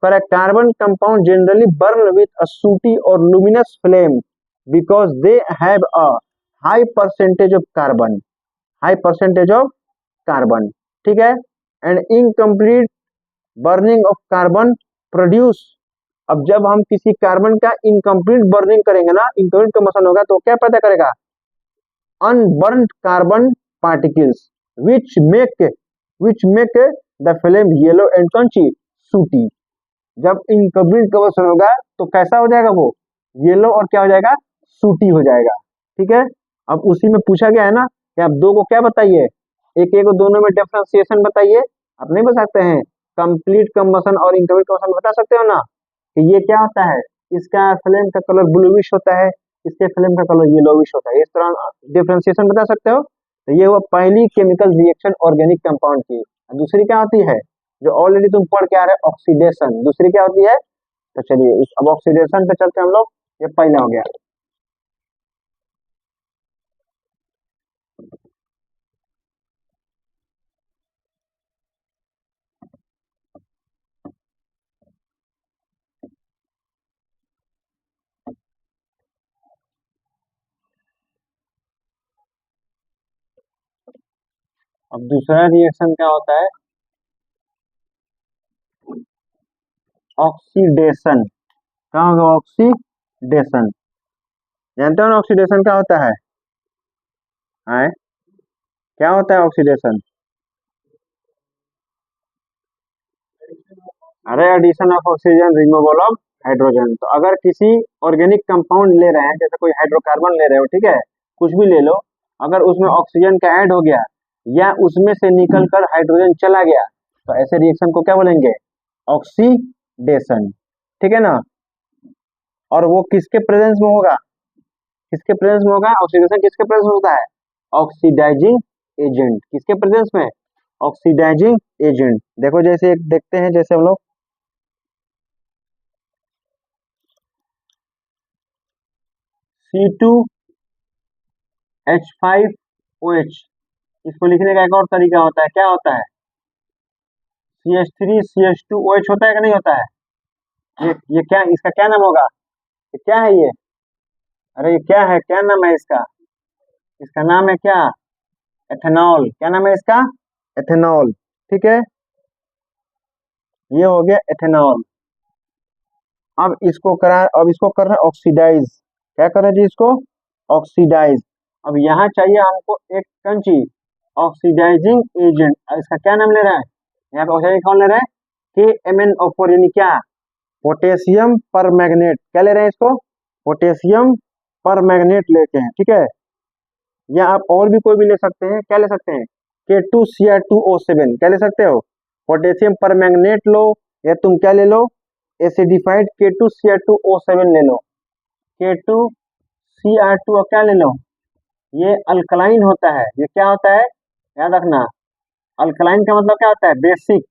पर carbon compound generally burn with a sooty और luminous flame because they have a high percentage of carbon, high percentage of carbon. ठीक है, and incomplete burning of carbon produce. अब जब हम किसी कार्बन का इनकम्प्लीट बर्निंग करेंगे ना, इनकम्प्लीट कंबशन होगा, तो क्या पैदा करेगा, unburnt carbon particles which make the flame yellow and crunchy sooty. जब इनकम्प्लीट कंबशन होगा तो कैसा हो जाएगा वो, येलो और क्या हो जाएगा, सूटी हो जाएगा। ठीक है, अब उसी में पूछा गया है ना कि आप दो को क्या बताइए, एक एक दोनों में डिफरेंशिएशन बताइए। आप नहीं बता सकते हैं, कंप्लीट कंबशन और इनकम्प्लीट कंबशन बता सकते हो ना, कि ये क्या होता है, इसका फ्लेम का कलर ब्लूइश होता है, इसके फ्लेम का कलर येलोविश होता है, इस तरह डिफरेंशिएशन बता सकते हो। तो ये हुआ पहली केमिकल रिएक्शन ऑर्गेनिक कंपाउंड की। दूसरी क्या होती है, जो ऑलरेडी तुम पढ़ के आ रहे हो, ऑक्सीडेशन। दूसरी क्या होती है, तो चलिए अब ऑक्सीडेशन पे चलते हैं हम लोग। ये पहला हो गया। अब दूसरा रिएक्शन क्या होता है, ऑक्सीडेशन। क्या होगा, ऑक्सीडेशन। जानते हो ना ऑक्सीडेशन क्या होता है, आए, क्या होता है ऑक्सीडेशन, अरे addition of oxygen, removal of hydrogen. तो अगर किसी ऑर्गेनिक कंपाउंड ले रहे हैं, जैसे कोई हाइड्रोकार्बन ले रहे हो, ठीक है, कुछ भी ले लो, अगर उसमें ऑक्सीजन का ऐड हो गया या उसमें से निकल कर हाइड्रोजन चला गया, तो ऐसे रिएक्शन को क्या बोलेंगे, ऑक्सीडेशन। ठीक है ना, और वो किसके प्रेजेंस में होगा, किसके प्रेजेंस में होगा, ऑक्सीडेशन किसके प्रेजेंस में होता है, ऑक्सीडाइजिंग एजेंट। किसके प्रेजेंस में, ऑक्सीडाइजिंग एजेंट। देखो जैसे एक देखते हैं, जैसे हम लोग C2H5OH, इसको लिखने का एक और तरीका होता है, क्या होता है, CH3CH2OH होता है कि नहीं होता है। ये क्या, इसका क्या नाम होगा, ये क्या है ये, अरे ये क्या है, क्या नाम है इसका, इसका नाम है क्या, एथेनॉल। क्या नाम है इसका, एथेनॉल। ठीक है, ये हो गया एथेनॉल। अब इसको कर रहे हैं ऑक्सीडाइज। क्या कर रहे हैं जी, इसको ऑक्सीडाइज। अब यहाँ चाहिए हमको एक कंची ऑक्सीडाइजिंग एजेंट, इसका क्या नाम ले रहा है, यहाँ पे ऑक्सीडाइजिंग कौन ले रहा है, KMnO4, यानी क्या, पोटेशियम पर मैग्नेट। क्या ले रहे हैं इसको, पोटेशियम पर मैग्नेट लेते हैं। ठीक है, या आप और भी कोई भी ले सकते हैं, क्या ले सकते हैं, K2Cr2O7 क्या ले सकते हो, पोटेशियम परमैंगनेट लो, या तुम क्या ले लो, एसिडिफाइड K2Cr2O7 ले लो। K2Cr2 क्या ले लो, ये अल्कलाइन होता है, ये क्या होता है याद रखना, अल्कलाइन का मतलब क्या होता है, बेसिक,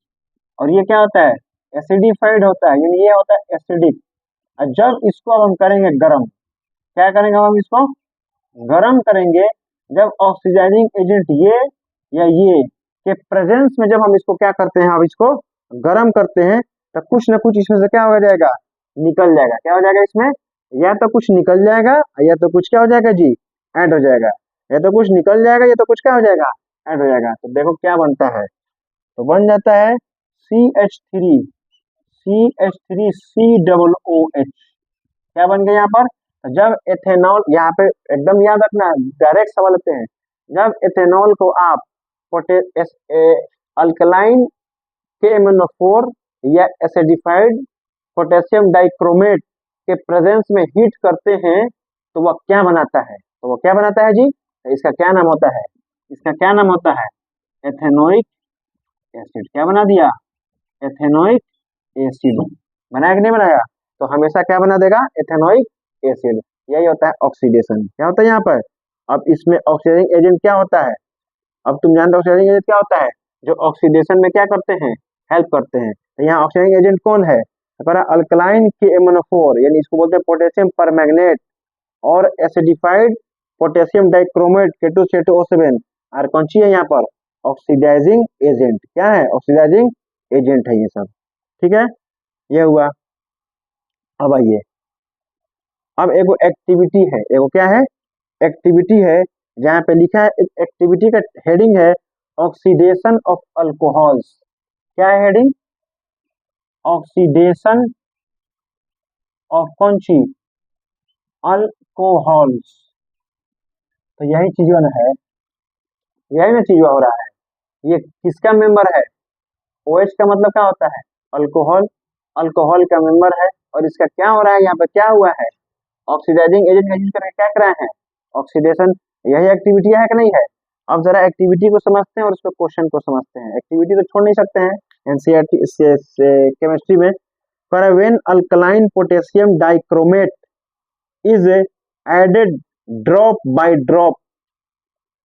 और ये क्या होता है, एसिडिफाइड होता है, यानी ये होता है एसिडिक। और जब इसको अब हम करेंगे गर्म, क्या करेंगे हम इसको गर्म करेंगे, जब ऑक्सीडाइजिंग एजेंट ये या ये के प्रेजेंस में जब हम इसको क्या करते हैं, अब इसको गर्म करते हैं, तो कुछ ना कुछ इसमें से क्या हो जाएगा, निकल जाएगा। क्या हो जाएगा इसमें, या तो कुछ निकल जाएगा, या तो कुछ क्या हो जाएगा जी, ऐड हो जाएगा, या तो कुछ निकल जाएगा, या तो कुछ क्या हो जाएगा, ऐड हो जाएगा। तो देखो क्या बनता है, तो बन जाता है CH3 CH3COOH। क्या बन गया यहाँ पर, जब एथेनॉल, यहाँ पे एकदम याद रखना, डायरेक्ट सवाल लेते हैं, जब एथेनॉल को आप अल्कलाइन KMnO4 या एसिडिफाइड पोटेशियम डाइक्रोमेट के प्रेजेंस में हीट करते हैं, तो वह क्या बनाता है, तो वह क्या बनाता है जी, तो इसका क्या नाम होता है, इसका क्या नाम होता है, एथेनोइक एसिड। क्या बना दिया, एथेनोइक एसिड। बनाया कि नहीं बनाया, तो हमेशा क्या बना देगा, एथेनोइक एसिड। यही होता है ऑक्सीडेशन। क्या होता है यहाँ पर, अब इसमें ऑक्सीडाइजिंग एजेंट क्या होता है, अब तुम जानते हो ऑक्सीडाइजिंग एजेंट क्या होता है, जो ऑक्सीडेशन में क्या करते हैं, हेल्प करते हैं। तो यहाँ ऑक्सीडाइजिंग एजेंट कौन है, अल्कलाइन KMnO4 यानी इसको बोलते हैं पोटेशियम परमैंगनेट, और एसिडिफाइड पोटेशियम डाइक्रोमेट K2Cr2O7 और कौन सी है यहाँ पर, ऑक्सीडाइजिंग एजेंट। क्या है, ऑक्सीडाइजिंग एजेंट है ये सब। ठीक है, ये हुआ। अब आइए, अब एगो एक्टिविटी है, एगो क्या है, एक्टिविटी है, जहाँ पे लिखा है, एक्टिविटी का हेडिंग है ऑक्सीडेशन ऑफ अल्कोहल्स। क्या है हेडिंग, ऑक्सीडेशन ऑफ कौन सी, अल्कोहल्स। तो यही चीज है, यही ना चीज हो रहा है। ये किसका मेंबर है, OH का मतलब क्या होता है, अल्कोहल, अल्कोहल का मेंबर है। और इसका क्या हो रहा है, यहाँ पे क्या हुआ है, ऑक्सीडाइजिंग एजेंट का यूज करके क्या कर रहे हैं, ऑक्सीडेशन। यही एक्टिविटी है कि नहीं है। अब जरा एक्टिविटी को समझते हैं और उसके क्वेश्चन को समझते हैं। एक्टिविटी तो छोड़ नहीं सकते हैं, एनसीईआरटी केमिस्ट्री में when alkaline potassium dichromate is added drop by drop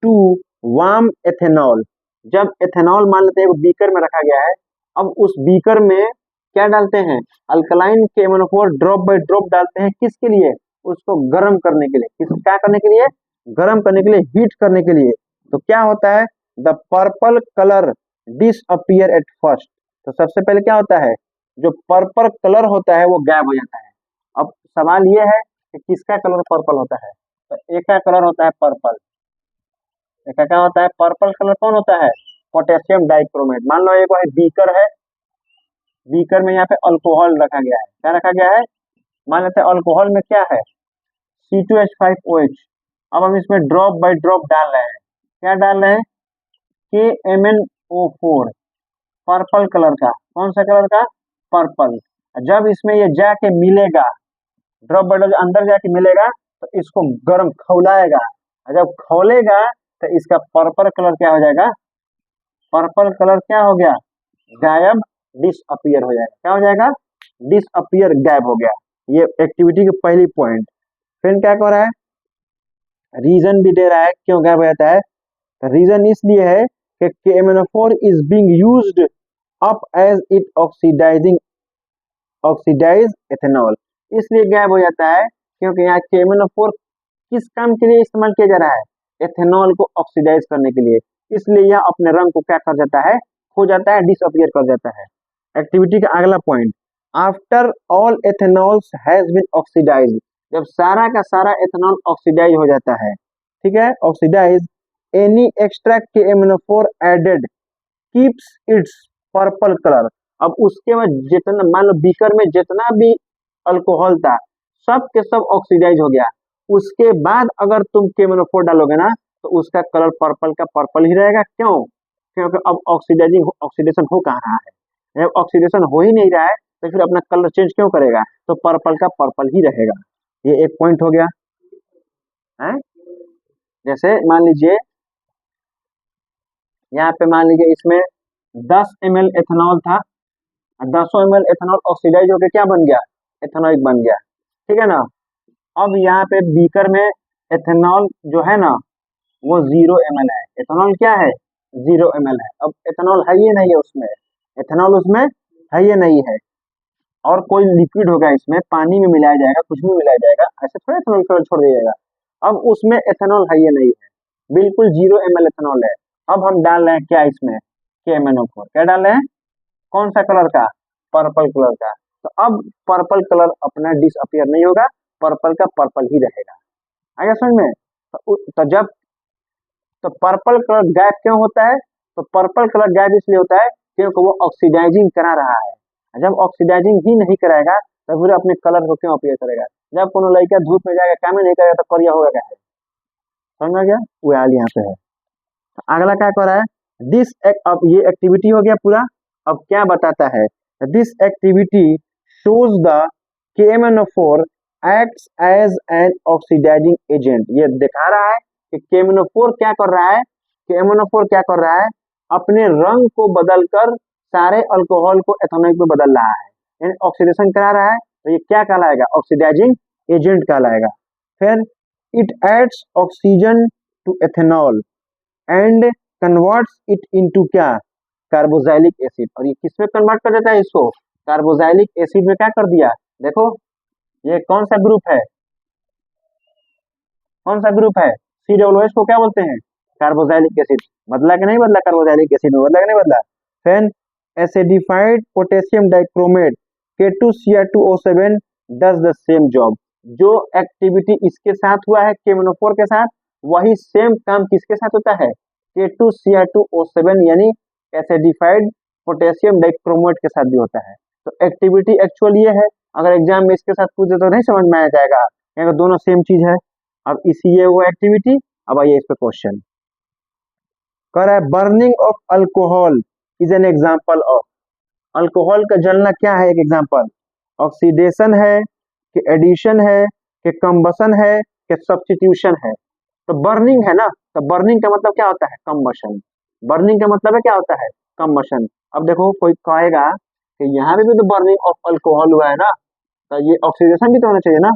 to warm ethanol. जब एथेनॉल मान लेते हैं एक बीकर में रखा गया है, अब उस बीकर में क्या डालते हैं, alkaline KMnO4 drop by drop डालते हैं, किसके लिए, उसको गर्म करने के लिए, किस क्या करने के लिए, गर्म करने के लिए, हीट करने के लिए। तो क्या होता है, the purple colour disappear at first. तो सबसे पहले क्या होता है, जो पर्पल कलर होता है वो गायब हो जाता है। अब सवाल ये है कि किसका कलर पर्पल होता है, तो एक का कलर होता है पर्पल, एक का क्या होता है, पर्पल कलर कौन होता है, पोटेशियम डाइक्रोमेट। मान लो एक बीकर है, बीकर में यहाँ पे अल्कोहल रखा गया है, क्या रखा गया है, मान लेते हैं अल्कोहल में क्या है, C2H5OH। अब हम इसमें ड्रॉप बाय ड्रॉप डाल रहे हैं, क्या डाल रहे हैं, KMnO4 पर्पल कलर का, कौन सा कलर का, पर्पल। जब इसमें ये जाके मिलेगा, ड्रॉप बाय ड्रॉप अंदर जाके मिलेगा, तो इसको गर्म खौलाएगा, और जब खौलेगा तो इसका पर्पल कलर क्या हो जाएगा, पर्पल कलर क्या हो गया, गायब, डिसअपियर हो जाएगा। क्या हो जाएगा, डिसअपियर, गायब हो गया। ये एक्टिविटी की पहली पॉइंट। फिर क्या कर रहा है, रीजन भी दे रहा है क्यों गायब हो जाता है। रीजन इसलिए है कि KMnO4 is being used up as it oxidise ethanol. इसलिए गायब हो जाता है क्योंकि यहाँ KMnO4 किस काम के लिए इस्तेमाल किया जा रहा है, एथेनॉल को ऑक्सीडाइज करने के लिए। इसलिए यह अपने रंग को क्या कर जाता है, खो जाता है, डिसअपियर कर जाता है। एक्टिविटी का अगला point, after all ethanols has been oxidised. जब सारा का सारा एथेनॉल ऑक्सीडाइज हो जाता है, ठीक है, oxidise, any extra KMnO4 added keeps its purple colour. अब उसके बाद जितना, मान लो बीकर में जितना भी अल्कोहल था, सब के सब ऑक्सीडाइज हो गया, उसके बाद अगर तुम KMnO4 डालोगे ना, तो उसका कलर पर्पल का पर्पल ही रहेगा। क्यों, क्योंकि अब ऑक्सीडेशन हो कहाँ रहा है, जब ऑक्सीडेशन हो ही नहीं रहा है तो फिर अपना कलर चेंज क्यों करेगा, तो पर्पल का पर्पल ही रहेगा। ये एक पॉइंट हो गया है। जैसे मान लीजिए यहाँ पे मान लीजिए इसमें 10 ml एथेनॉल था, 10 ml एथेनॉल ऑक्सीडाइज होकर क्या बन गया, एथेनॉइक बन गया, ठीक है ना। अब यहाँ पे बीकर में एथेनॉल जो है ना वो 0 ml है, एथेनॉल क्या है, 0 ml है। अब एथेनॉल है ये नहीं है उसमें, एथेनॉल उसमें है ये नहीं है, और कोई लिक्विड होगा इसमें, पानी में मिलाया जाएगा, कुछ भी मिलाया जाएगा, ऐसे थोड़ा एथेनॉल छोड़ दिया जाएगा। अब उसमें एथेनॉल है ये नहीं है, बिल्कुल 0 ml एथेनॉल है। अब हम डाल रहे हैं क्या इसमें, KMnO4, क्या डाल रहे हैं, कौन सा कलर का, पर्पल कलर का। तो अब पर्पल कलर अपना डिसअपियर नहीं होगा, पर्पल का पर्पल ही रहेगा। आगे समझ में। तो जब तो पर्पल कलर गैप क्यों होता है, तो पर्पल कलर गैप इसलिए होता है क्योंकि वो ऑक्सीडाइजिंग करा रहा है। जब ऑक्सीडाइजिंग ही नहीं कराएगा तो फिर अपने कलर को क्यों अपीयर करेगा। जब कोनो लड़का धूप में जाएगा काम ही नहीं करेगा तो करिया होगा क्या है, समझ में आ गया, वो हाल यहाँ पे है। अगला क्या कर रहा है, अब ये एक्टिविटी हो गया पूरा। अब क्या बताता है, this activity shows the KMnO4 acts as an oxidising agent. ये दिखा रहा है कि KMnO4 क्या कर रहा है, KMnO4 क्या कर रहा है, अपने रंग को बदलकर सारे अल्कोहल को एथेनॉइक में बदल रहा है, यानी ऑक्सीडेशन करा रहा है। तो ये क्या कहलाएगा, ऑक्सीडाइजिंग एजेंट कहलाएगा। फिर it adds oxygen to ethanol and converts it into क्या, कार्बोजाइलिक एसिड। और ये किसमें कन्वर्ट कर देता है इसको, कार्बोजाइलिक एसिड में क्या कर दिया, देखो ये कौन सा ग्रुप है, कौन सा ग्रुप है, COOH को क्या बोलते हैं, कार्बोजाइलिक एसिड। बदला कि नहीं बदला, कार्बोजाइलिक एसिड में बदला कि नहीं बदला। फिर acidified potassium dichromate K2Cr2O7 does the same job. जो एक्टिविटी इसके साथ हुआ है KMnO4 के साथ, वही सेम काम किसके साथ होता है, K2Cr2O7 यानी एसिडिफाइड पोटेशियम डाइक्रोमेट के साथ भी होता है। तो एक्टिविटी एक्चुअल ये है, अगर एग्जाम में इसके साथ पूछे तो नहीं समझ में आ जाएगा, क्योंकि दोनों सेम चीज है। अब इसी ये वो एक्टिविटी, अब आइए इस पे क्वेश्चन कर रहा है, burning of alcohol is an example of. Alcohol का जलना क्या है एक एग्जांपल, ऑक्सीडेशन है कि एडिशन है कि कंबसन है कि सब्स्टिट्यूशन है। तो बर्निंग है ना, तो बर्निंग का मतलब क्या होता है, कंबशन। बर्निंग का मतलब है क्या होता है, कंबशन। अब देखो कोई कहेगा कि यहाँ पे भी तो बर्निंग ऑफ अल्कोहल हुआ है ना, तो ये ऑक्सीडेशन भी तो होना चाहिए ना।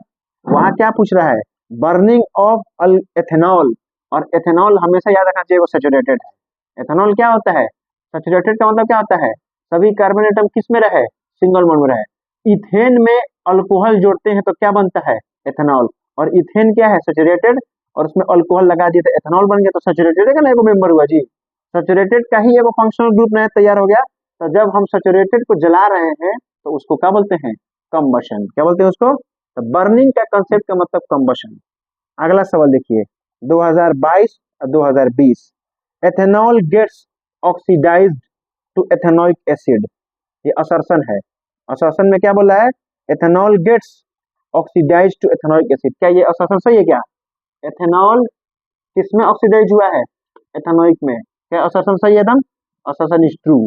वहां क्या पूछ रहा है, बर्निंग ऑफ एथेनॉल, और एथेनॉल हमेशा याद रखना चाहिए वो सैचुरेटेड है। एथेनॉल क्या होता है, सैचुरेटेड का मतलब क्या होता है, सभी कार्बन एटम किस में रहे, सिंगल बॉन्ड में रहे। इथेन में अल्कोहल जोड़ते हैं तो क्या बनता है, एथेनॉल। और इथेन क्या है, सैचुरेटेड, और उसमें अल्कोहल लगा दिया तो एथेनॉल बन गया। तो सैचुरेटेड का ना एगो मेंबर हुआ जी, सैचुरेटेड का ही एगो फंक्शनल ग्रुप नया तैयार हो गया। तो जब हम सैचुरेटेड को जला रहे हैं तो उसको क्या बोलते हैं, कंबशन। क्या बोलते हैं उसको, तो बर्निंग का कंसेप्ट का मतलब कंबशन। अगला सवाल देखिए 2022 और 2020, ethanol gets oxidised to ethanoic acid. ये असर्शन है, असर्शन में क्या बोला है, ethanol gets oxidised to ethanoic acid. क्या ये असर्शन सही है क्या, एथेनॉल किसमें ऑक्सीडाइज हुआ है, एथेनोइक में। क्या असर्शन सही है एकदम, assertion is true.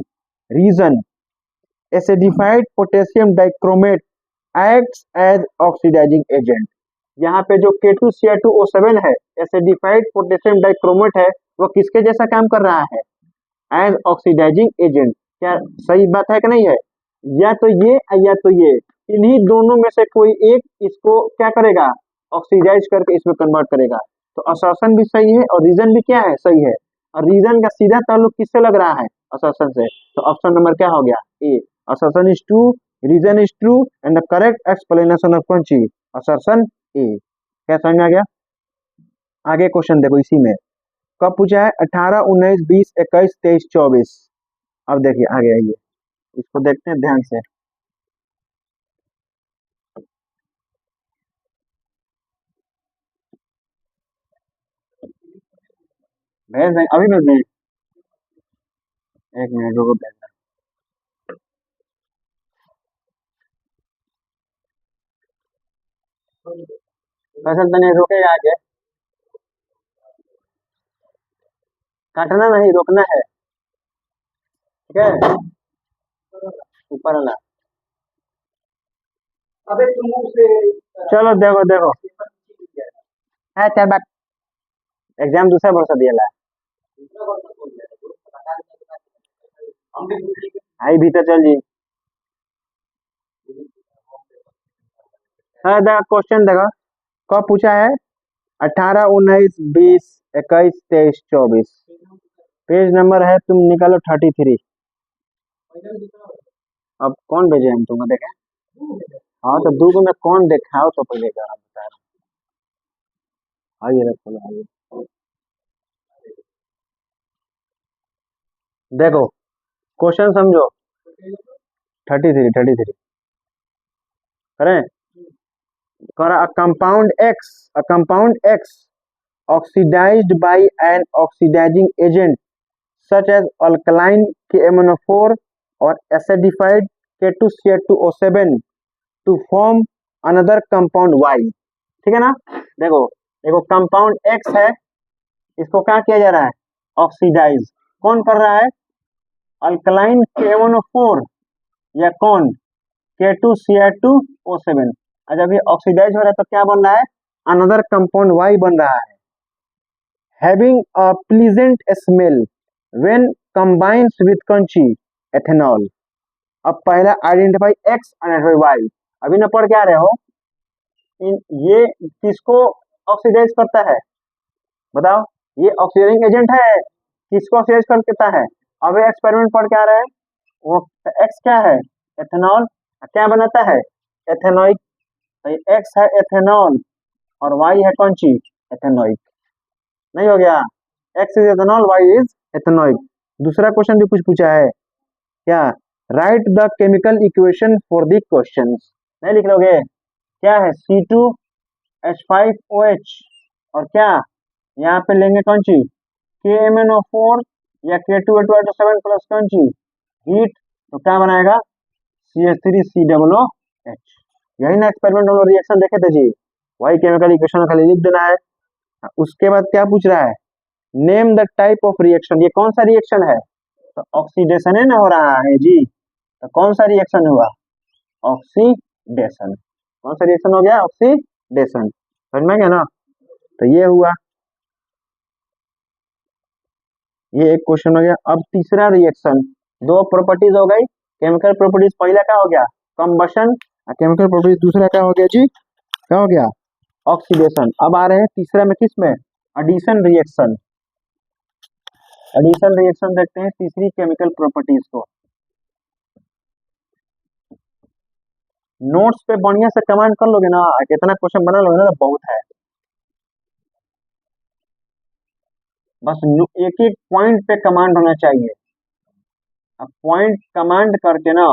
Reason, acidified potassium dichromate acts as oxidising agent. यहाँ पे जो K2Cr2O7 है, एसिडिफाइड पोटेशियम डाइक्रोमेट है, वो किसके जैसा काम कर रहा है, एज ऑक्सीडाइजिंग एजेंट। क्या सही बात है कि नहीं है, या तो ये या तो ये, इन्हीं दोनों में से कोई एक इसको क्या करेगा, ऑक्सीडाइज करके इसमें कन्वर्ट करेगा। तो असर्शन भी सही है और रीजन भी क्या है, सही है। और रीजन का सीधा ताल्लुक किससे लग रहा है, असर्शन से। तो ऑप्शन नंबर क्या हो गया, A, assertion is true, reason is true, and the correct explanation of कौन चीज, असर्शन ए। क्या समझ में आ गया। आगे क्वेश्चन देखो इसी में, कब पूछा है, 18, 19, 20, 21, 23, 24। अब देखिए आगे आइए, इसको देखते हैं ध्यान से। भेज दें, अभी भेज दें, एक मिनट रुको, भेज दें। फसल तो नहीं रुकेगा आगे, काटना नहीं, रोकना है, ठीक है, ऊपर वाला। अबे तुम उसे, चलो देखो देखो, है चार बात, एग्जाम दूसरा वर्ष दिया ला, आई भीतर चल जी। हाँ देखा क्वेश्चन, देखा कब पूछा है? 18, 19, 20, 21, 23, 24। पेज नंबर है, तुम निकालो 33। अब कौन भेजे हम तुम्हें देखे? हाँ तो दो में कौन देखाओ तो पहले का हम बता रहे हैं। आइए रखो, आइए देखो क्वेश्चन समझो। 33, 33 करें। करा a compound X oxidized by an oxidizing agent such as alkaline KMnO4 or acidified K2Cl2O7 to form another compound Y। ठीक है ना? देखो देखो कंपाउंड X है, इसको क्या किया जा रहा है? ऑक्सीडाइज। कौन कर रहा है? अल्कलाइन KMnO4 या कौन? K2Cl2O7। जब ये ऑक्सीडाइज हो रहा है तो क्या बन रहा है? अनदर कंपाउंड Y बन रहा है। Having a pleasant smell when combines with Kanchi ethanol. अब पहला आइडेंटिफाई X, आइडेंटिफाई Y। अभी ना पढ़ के आ रहे हो? ये किसको ऑक्सीडाइज करता है बताओ? ये ऑक्सीडाइजिंग एजेंट है, किसको ऑक्सीडाइज करता है? अब एक्सपेरिमेंट पढ़ के आ रहे हैं। वो एक्स क्या है? एथेनॉल। क्या बनाता है? एथेनॉइक। एक्स है एथेनॉल और वाई है कौन सी? एथेनॉइक। नहीं हो गया? X is ethanol, Y is ethanoic. दूसरा क्वेश्चन भी कुछ पूछा है क्या? Write the chemical equation for the question. नहीं लिख लोगे? क्या है? C2H5OH और क्या यहाँ पे लेंगे कौन सी? KMnO4 या K2H2O7 प्लस कौन सी? हीट। तो क्या बनाएगा? CH3COOH। यही ना एक्सपेरिमेंट हम रिएक्शन देखे थे जी। वही केमिकल इक्वेशन खाली लिख देना है। उसके बाद क्या पूछ रहा है? Name the type of reaction. ये कौन सा रिएक्शन है? तो ऑक्सीडेशन है ना हो रहा है जी। तो कौन सा रिएक्शन हुआ? ऑक्सीडेशन। कौन सा रिएक्शन हो गया? ऑक्सीडेशन। समझ में गया ना? तो ये हुआ, ये एक क्वेश्चन हो गया। अब तीसरा रिएक्शन, दो प्रॉपर्टीज हो गई। केमिकल प्रॉपर्टीज पहला क्या हो गया? कंबशन। केमिकल प्रॉपर्टीज दूसरा क्या हो गया जी? क्या हो गया? ऑक्सीडेशन। अब आ रहे हैं तीसरा में, किस में? Addition reaction. एडिशन रिएक्शन देखते हैं तीसरी केमिकल प्रॉपर्टीज को। नोट्स पे बढ़िया से कमेंट कर लोगे ना, कितना क्वेश्चन बना लोगे ना तो बहुत है। बस एक एक पॉइंट पे कमांड होना चाहिए। अब पॉइंट कमांड करके ना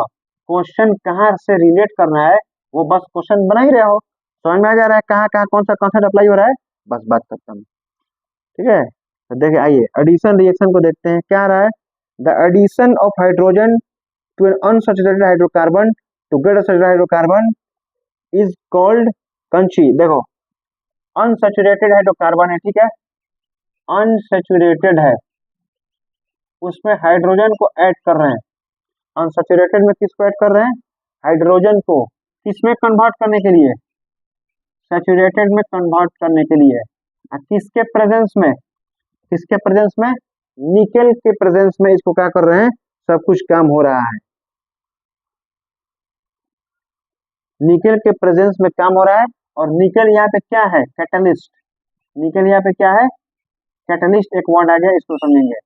क्वेश्चन कहाँ से रिलेट करना है वो बस क्वेश्चन बना ही रहे हो। समझ में आ जा रहा है कहाँ कहाँ कौन सा कॉन्सेप्ट अप्लाई हो रहा है? बस बात खत्म। ठीक है, तो देखिए आइए एडिशन रिएक्शन को देखते हैं। क्या आ रहा है? The addition of hydrogen to an unsaturated hydrocarbon to get a saturated hydrocarbon is called कंची। देखो अनसैचुरेटेड हाइड्रोकार्बन है, ठीक है, अनसैचुरेटेड है, उसमें हाइड्रोजन को ऐड कर रहे हैं। अनसैचुरेटेड में किसको ऐड कर रहे हैं? हाइड्रोजन को। किसमें कन्वर्ट करने के लिए? सैचुरेटेड में कन्वर्ट करने के लिए। किसके प्रेजेंस में? किसके प्रेजेंस में? निकेल के प्रेजेंस में इसको क्या कर रहे हैं? सब कुछ काम हो रहा है। निकेल के प्रेजेंस में काम हो रहा है। और निकेल यहाँ पे क्या है? कैटलिस्ट। निकेल यहाँ पे क्या है? कैटलिस्ट एक वर्ड आ गया, इसको समझेंगे।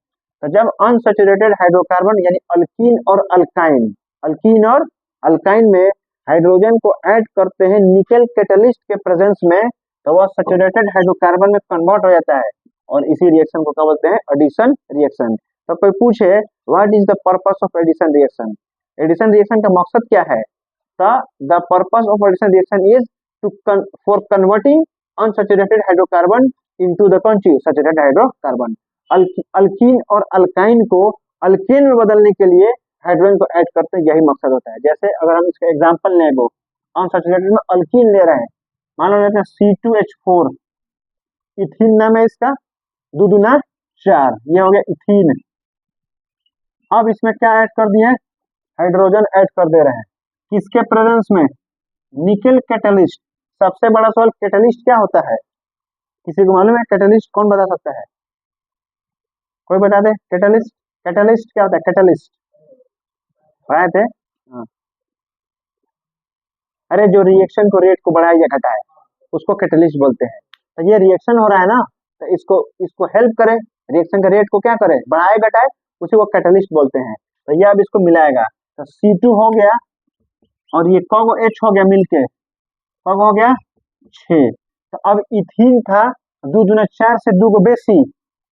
तो जब अनसैचुरेटेड हाइड्रोकार्बन यानी अल्कीन और अल्काइन, अल्कीन और अल्काइन में हाइड्रोजन को ऐड करते हैं निकेल कैटलिस्ट के प्रेजेंस में, तो वह सैचुरेटेड हाइड्रोकार्बन में कन्वर्ट हो जाता है और इसी रिएक्शन को क्या बोलते हैं? Addition reaction. तो कोई पूछे what is the purpose of addition reaction, addition reaction का मकसद क्या है? The purpose of addition reaction is to for converting unsaturated hydrocarbon into the saturated hydrocarbon. Alkene और अल्काइन को अल्केन में बदलने के लिए हाइड्रोजन को ऐड करते हैं, यही मकसद होता है। जैसे अगर हम इसका एग्जांपल लें, वो अनसैचुरेटेड में अल्कीन ले रहे हैं, मान लो लेते हैं C2H4, इथीन नाम है इसका, 2 दूना 4, ये हो गया इथीन। अब इसमें क्या ऐड कर दिए? हाइड्रोजन ऐड कर दे रहे हैं। किसके प्रेजेंस में? Nickel catalyst. सबसे बड़ा सवाल, कैटलिस्ट क्या होता है? किसी को मालूम है कैटलिस्ट? कौन बता सकता है? कोई बता दे कैटलिस्ट। कैटलिस्ट क्या होता है? कैटलिस्ट पढ़ाए थे। हाँ। अरे जो रिएक्शन को रेट को बढ़ाए या घटाए उसको कैटलिस्ट बोलते हैं। तो ये रिएक्शन हो रहा है ना, तो इसको इसको हेल्प करे, रिएक्शन का रेट को क्या करे, बढ़ाए घटाए, उसी को कैटलिस्ट बोलते हैं। तो ये अब इसको मिलाएगा, तो C2 हो गया और ये कौन H हो गया मिलके, कौन हो गया 6। तो अब इथीन था, दो दूना 4 से दो को बेसी,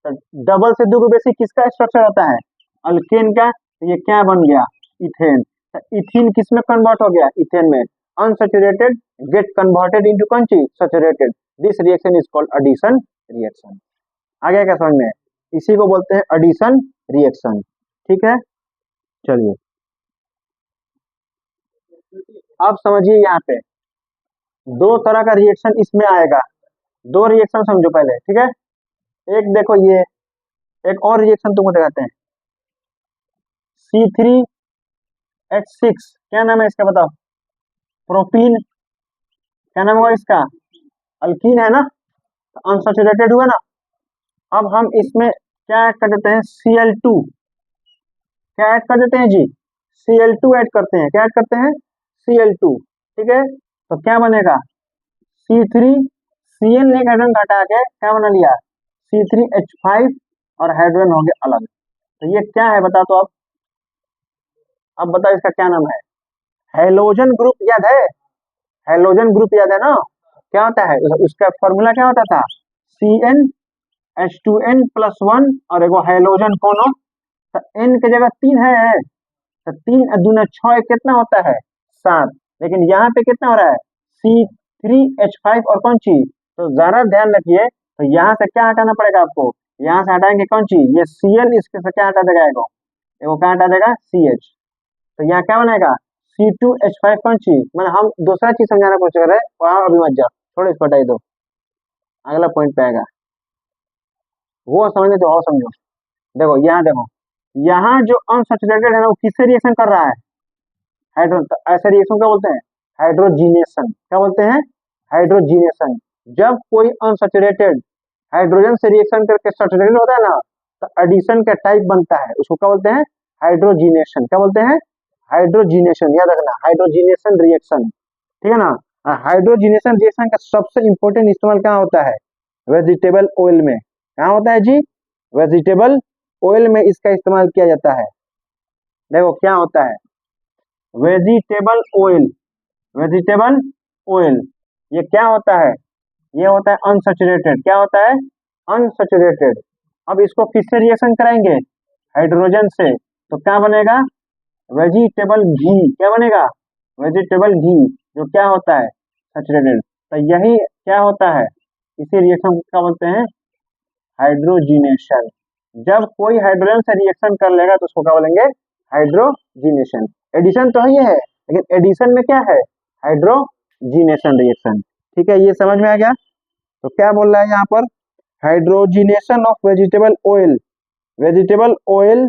तो डबल से दो को बेसी किसका स्ट्रक्चर होता है, अल्केन का। तो ये क्या बन गया, इथेन। तो इथीन किस में कन्वर्ट हो गया, इथेन में। अनसैचुरेटेड गेट कन्वर्टेड इनटू कौन सी, saturated. This reaction is called addition reaction. आ गया क्या समझ में, इसी को बोलते हैं एडिशन रिएक्शन। ठीक है, चलिए अब समझिए, यहाँ पे दो तरह का रिएक्शन इसमें आएगा। दो रिएक्शन समझो पहले, ठीक है। एक देखो ये, एक और रिएक्शन तुमको दिखाते हैं, C3H6, क्या नाम है इसका बताओ, प्रोपीन। क्या नाम होगा इसका, अल्कीन है ना, अनसैचुरेटेड हुआ ना। अब हम इसमें क्या ऐड कर देते हैं, Cl2। क्या ऐड कर देते हैं जी, Cl2 ऐड करते हैं। क्या ऐड करते हैं, Cl2। ठीक है, तो क्या बनेगा, C3 Cl ने हाइड्रोजन घटा के क्या बना लिया, C3H5, और हाइड्रोजन हो गया अलग। तो ये क्या है बता, तो अब बताओ इसका क्या नाम है, हेलोजन ग्रुप याद है, हेलोजन ग्रुप याद है ना, क्या होता है उसका फॉर्मूला, क्या होता था, CnH2n+1 और एगो हेलोजन कोनो। तो n की जगह 3 है, तो 3 दूना 6 कितना होता है, 7। लेकिन यहाँ पे कितना हो रहा है, C3H5 और कौन सी, तो जरा ध्यान रखिए। तो यहाँ से क्या हटाना पड़ेगा आपको, यहाँ से हटाएंगे कौन सी, ये Cl, इसके से क्या हटा देगा, एगो क्या हटा देगा, CH। तो यहाँ क्या बनेगा, C2H5 कौन सी, मतलब हम दूसरा चीज समझाना कोशिश कर रहे हैं, वहां अभी मत जाओ, थोड़ा इसको हटाई दो, अगला पॉइंट पे आएगा, वो समझने तो और समझो। देखो यहाँ देखो, यहाँ जो अनसैचुरेटेड है ना, वो किससे रिएक्शन कर रहा है, हाइड्रोजन। तो ऐसे रिएक्शन क्या बोलते हैं, हाइड्रोजीनेशन। क्या बोलते हैं, हाइड्रोजीनेशन। जब कोई अनसैचुरेटेड हाइड्रोजन से रिएक्शन करके सैचुरेटेड होता है ना, तो एडिशन का टाइप बनता है, उसको क्या बोलते हैं, हाइड्रोजीनेशन। क्या बोलते हैं, हाइड्रोजीनेशन। याद रखना, हाइड्रोजीनेशन रिएक्शन, ठीक है ना। हाइड्रोजीनेशन रिएक्शन का सबसे इंपॉर्टेंट इस्तेमाल कहाँ होता है, वेजिटेबल ऑयल में। कहाँ होता है जी, वेजिटेबल ऑयल में इसका इस्तेमाल किया जाता है। देखो क्या होता है, वेजिटेबल ऑयल, वेजिटेबल ऑयल, ये क्या होता है, ये होता है अनसैचुरेटेड। क्या होता है, अनसैचुरेटेड। अब इसको किससे रिएक्शन कराएंगे, हाइड्रोजन से, तो क्या बनेगा, वेजिटेबल घी। क्या बनेगा, वेजिटेबल घी, जो क्या होता है, सैचुरेटेड। तो यही क्या होता है, इसी रिएक्शन को क्या बोलते हैं, हाइड्रोजीनेशन। जब कोई हाइड्रोजन से रिएक्शन कर लेगा तो उसको क्या बोलेंगे, हाइड्रोजीनेशन। एडिशन तो ये है, लेकिन एडिशन में क्या है, हाइड्रोजीनेशन रिएक्शन। ठीक है, ये समझ में आ गया। तो क्या बोल रहा है यहाँ पर, hydrogenation of vegetable oil, vegetable oil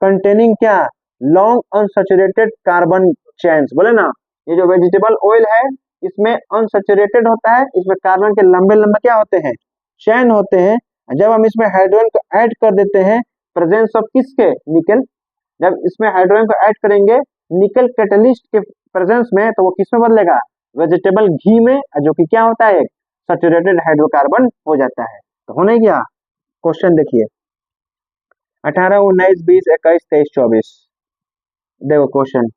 containing क्या, लॉन्ग अनसैचुरेटेड कार्बन चेन्स। बोले ना, ये जो वेजिटेबल ऑयल है इसमें अनसैचुरेटेड होता है, इसमें कार्बन के लंबे लंबे क्या होते हैं, चैन होते हैं। जब हम इसमें हाइड्रोजन को ऐड कर देते हैं, प्रेजेंस ऑफ किसके, निकल। जब इसमें हाइड्रोजन को ऐड करेंगे निकल कैटलिस्ट के प्रेजेंस में, तो वो किसमें बदलेगा, वेजिटेबल घी में, जो कि क्या होता है, सैचुरेटेड हाइड्रोकार्बन हो जाता है। तो होने गया, क्वेश्चन देखिए 18, 19, 20, 21, 23, 24। देखो क्वेश्चन,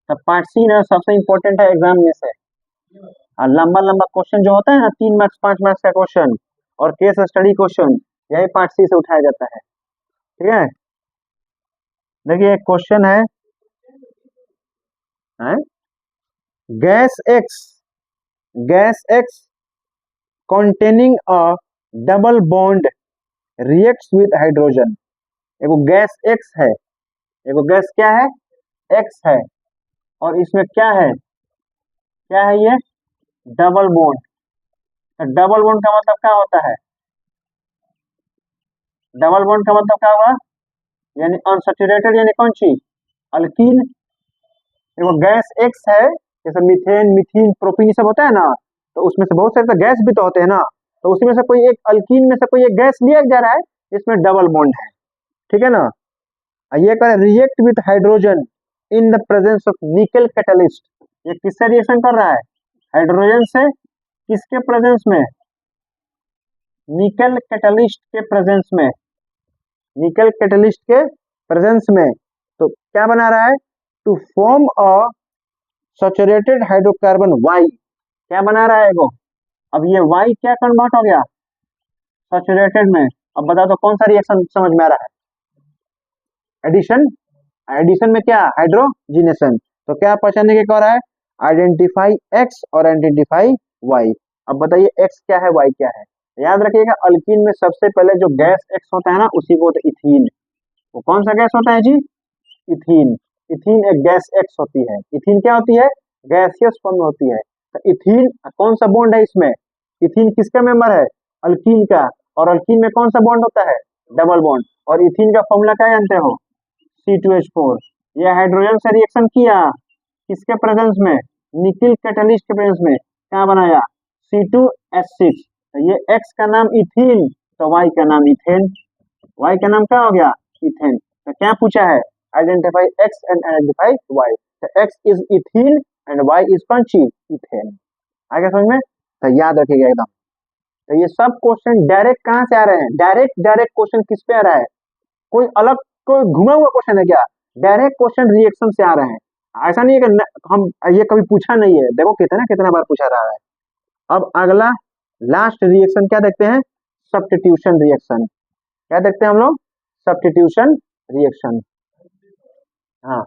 तो पार्ट सी ना सबसे इंपॉर्टेंट है एग्जाम में से। और लंबा लंबा क्वेश्चन जो होता है ना, 3 मार्क्स 5 मार्क्स का क्वेश्चन और केस स्टडी क्वेश्चन, यही पार्ट सी से उठाया जाता है। ठीक है, देखिए एक क्वेश्चन है? Gas x, gas x containing a double bond reacts with hydrogen। एगो गैस एक्स है, एगो गैस क्या है, एक्स है, और इसमें क्या है ये, डबल बॉन्ड। डबल बॉन्ड का मतलब क्या होता है, डबल बॉन्ड का मतलब क्या हुआ, यानी अनसैचुरेटेड, यानी कौन सी, अल्कीन। एगो गैस एक्स है, जैसे मीथेन, मीथीन, प्रोपीन सब होता है ना, तो उसमें से बहुत सारे तो गैस भी तो होते हैं ना। तो उसी में से कोई एक अल्कीन में से कोई एक गैस लिया जा रहा है, इसमें डबल बॉन्ड है, ठीक है ना। ये कर react with hydrogen in the presence of निकल कैटलिस्ट, ये किससे रिएक्शन कर रहा है, हाइड्रोजन से, किसके प्रेजेंस में, निकल कैटलिस्ट के प्रेजेंस में, निकल कैटलिस्ट के प्रेजेंस में। तो क्या बना रहा है, to form a saturated hydrocarbon Y, क्या बना रहा है वो, अब ये वाई क्या कन्वर्ट हो गया सैचुरेटेड में। अब बता दो कौन सा रिएक्शन समझ में आ रहा है, एडिशन, एडिशन में क्या, हाइड्रोजिनेशन। तो क्या पहचानने के कह रहा है, आइडेंटिफाई एक्स और आइडेंटिफाई वाई। अब बताइए एक्स क्या है, वाई क्या है। याद रखिएगा अल्कीन में सबसे पहले जो गैस एक्स होता है ना, उसी को होता है इथीन। वो कौन सा गैस होता है जी, इथीन। इथीन एक गैस एक्स होती है, इथीन क्या होती है, गैसियस फॉर्म में होती है। तो इथीन कौन सा बॉन्ड है इसमें, इथीन किसका मेंबर है, अल्कीन का, और अल्कीन में कौन सा बॉन्ड होता है, डबल बॉन्ड। और इथीन का फॉर्मूला क्या जानते हो, C2H4। ये हाइड्रोजन से रिएक्शन किया किसके प्रेजेंस में, निकिल कैटलिस्ट के प्रेजेंस में, क्या बनाया C2H6। ये एक्स का नाम इथीन, तो वाई का नाम इथेन, वाई का नाम क्या हो गया, इथेन। तो क्या पूछा है, identify X and identify Y. तो X is ethene and Y is कौन सी, इथेन। आगे समझ में, तो याद रखिएगा एकदम। तो ये सब क्वेश्चन डायरेक्ट कहाँ से आ रहे हैं, डायरेक्ट डायरेक्ट क्वेश्चन किस पे आ रहा है, कोई अलग कोई घुमा हुआ क्वेश्चन है क्या, डायरेक्ट क्वेश्चन रिएक्शन से आ रहे हैं। ऐसा नहीं है कि हम ये कभी पूछा नहीं है, देखो कितना कितना बार पूछा रहा है। अब अगला लास्ट रिएक्शन क्या देखते हैं, सब्स्टिट्यूशन रिएक्शन। क्या देखते हैं हम लोग, सब्स्टिट्यूशन रिएक्शन। हाँ,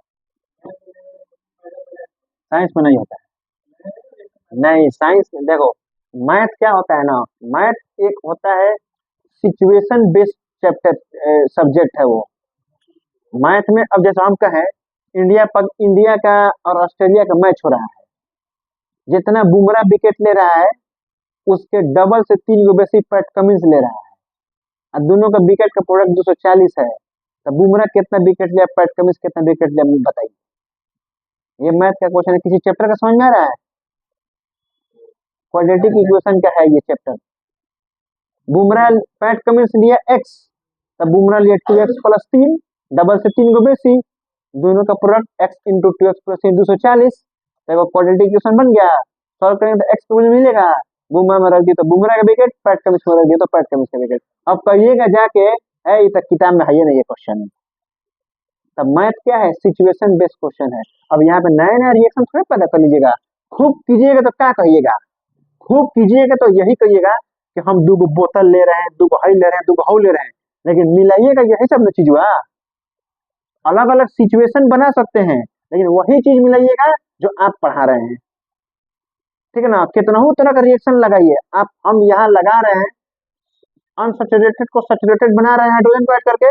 साइंस में नहीं होता है, नहीं साइंस में देखो, मैथ क्या होता है ना, मैथ एक होता है सिचुएशन बेस्ड चैप्टर, सब्जेक्ट है वो। मैथ में अब जैसे हम कहें इंडिया का और ऑस्ट्रेलिया का मैच हो रहा है, जितना बुमराह विकेट ले रहा है उसके डबल से 3 गो बेसी पैट कमिंस ले रहा है, और दोनों का विकेट का प्रोडक्ट 240 है। तो बुमराह कितना विकेट लिया, पैट कमिंस कितना विकेट लिया, बताइए। ये मैथ का क्वेश्चन है, किसी चैप्टर का समझ में आ रहा है, क्वाड्रेटिक इक्वेशन का है ये चैप्टर। बुमराह पैट कमिंस लिया एक्स, तब बुमराह लिया 2x प्लस 3, डबल से 3 गो बेसी, दोनों का product x into 2x plus 3 240। देखो क्वाड्रेटिक इक्वेशन बन गया, सॉल्व करेंगे तो x को वैल्यू मिलेगा, बुमराह में रख दी तो बुमराह का विकेट, पैट कमिंस में रख दिया तो पैट कमिंस का विकेट। अब कहिएगा जाके है ये तो किताब में है ही नहीं ये क्वेश्चन। तब मैथ क्या है, सिचुएशन बेस्ड क्वेश्चन है। अब यहाँ पे नया नया रिएक्शन थोड़ा पैदा कर लीजिएगा, खूब कीजिएगा तो क्या कहिएगा, खूब कीजिएगा तो यही कहिएगा कि हम 2 बोतल ले रहे हैं, 2 हई ले रहे हैं, 2 हऊ ले रहे हैं, लेकिन मिलाइएगा यही सब न चीज हुआ। अलग अलग सिचुएशन बना सकते हैं, लेकिन वही चीज मिलाइएगा जो आप पढ़ा रहे हैं, ठीक है ना। कितना तरह का रिएक्शन लगाइए आप, हम यहाँ लगा रहे हैं अनसैचुरेटेड को सैचुरेटेड बना रहे हैं हाइड्रोजन को ऐड करके,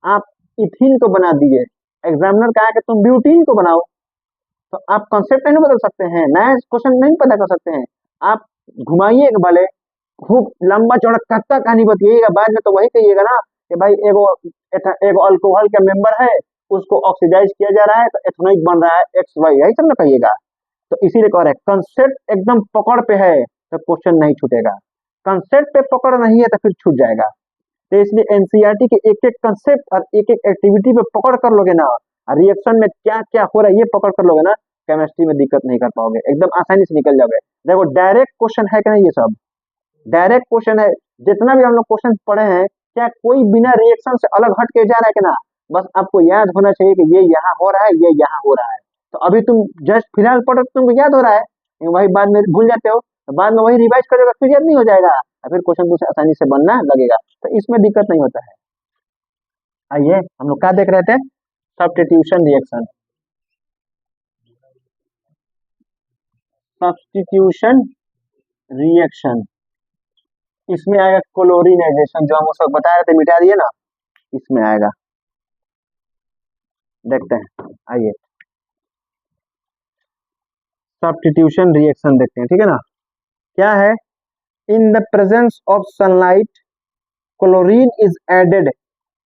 आप इथीन को बना दिए, एग्जामिनर कहा कि तुम ब्यूटीन को बनाओ। तो आप कॉन्सेप्ट नहीं बदल सकते हैं, नया क्वेश्चन नहीं पता कर सकते हैं। आप घुमाइएगा भले, खूब लंबा चौड़ा कत्ता कहानी बताइएगा, बाद में तो वही कहिएगा ना कि भाई एगो अल्कोहल का मेंबर है, उसको ऑक्सीडाइज किया जा रहा है तो एथेनॉइक बन रहा है एक्स वाई, यही सब ना कहिएगा। तो इसीलिए कह रहे हैं कंसेप्ट एकदम पकड़ पे है तो क्वेश्चन नहीं छूटेगा, कंसेप्ट पे पकड़ नहीं है तो फिर छूट जाएगा। तो इसलिए एनसीईआरटी के एक एक कंसेप्ट और एक एक एक्टिविटी पे पकड़ कर लोगे ना, रिएक्शन में क्या क्या हो रहा है ये पकड़ कर लोगे ना, केमिस्ट्री में दिक्कत नहीं कर पाओगे, एकदम आसानी से निकल जाओगे। देखो डायरेक्ट क्वेश्चन है कि नहीं, ये सब डायरेक्ट क्वेश्चन है। जितना भी हम लोग क्वेश्चन पढ़े हैं, क्या कोई बिना रिएक्शन से अलग हट के जा रहा है कि ना, बस आपको याद होना चाहिए कि ये यहाँ हो रहा है, ये यहाँ हो रहा है। तो अभी तुम जस्ट फिलहाल पढ़ रहे हो, तुमको याद हो रहा है, वही बाद में भूल जाते हो, तो बाद में वही रिवाइज करेगा फिर याद नहीं हो जाएगा, और फिर क्वेश्चन तुमसे आसानी से बनना लगेगा। तो इसमें दिक्कत नहीं होता है। आइए हम लोग क्या देख रहे थे, सब्स्टिट्यूशन रिएक्शन। सब्स्टिट्यूशन रिएक्शन इसमें आएगा क्लोरीनाइजेशन, जो हम उस वक्त बता रहे थे मिटा दिए ना, इसमें आएगा। देखते हैं, आइए सब्स्टिट्यूशन रिएक्शन देखते हैं, ठीक है ना। क्या है, in the presence of sunlight chlorine is added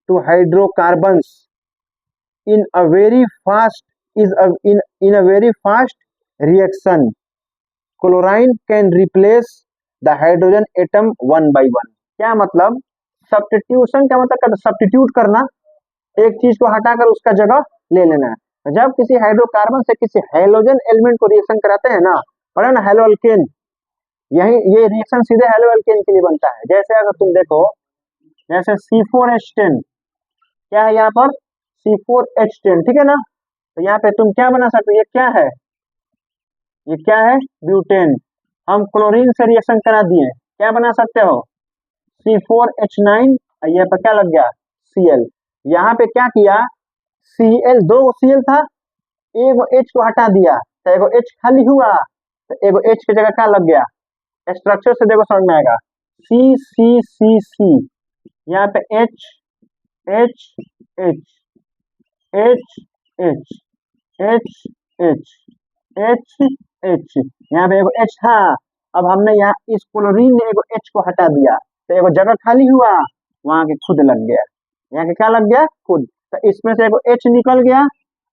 to hydrocarbons in a very fast in a very fast reaction. Chlorine can replace the hydrogen atom one by one. क्या मतलब? सब्स्टिट्यूशन का मतलब सब्स्टिट्यूट करना, एक चीज को हटाकर उसका जगह ले लेना है। जब किसी हाइड्रोकार्बन से किसी हैलोजन एलिमेंट को रिएक्शन कराते हैं ना, पढ़े ना, हेलो अल्केन, यही ये रिएक्शन सीधे हेलो अल्केन के लिए बनता है। जैसे अगर तुम देखो, जैसे C4H10, क्या है यहाँ पर? C4H10, ठीक है ना। तो यहाँ पे तुम क्या बना सकते हो? ये क्या है? ये क्या है? ब्यूटेन। हम क्लोरीन से रिएक्शन करा दिए, क्या बना सकते हो? C4H9, ये पर क्या लग गया? Cl। यहाँ पे क्या किया? Cl, दो Cl था, एगो H को हटा दिया तो एगो H खाली हुआ, तो एगो H की जगह क्या लग गया? स्ट्रक्चर से देखो समझ में आएगा, C। यहाँ पे H H H H H H H H H, यहाँ पे एगो H था। अब हमने यहाँ इस क्लोरीन ने एगो H को हटा दिया तो एगो जगह खाली हुआ, वहां के खुद लग गया। यहाँ के क्या लग गया? खुद। तो इसमें से एगो H निकल गया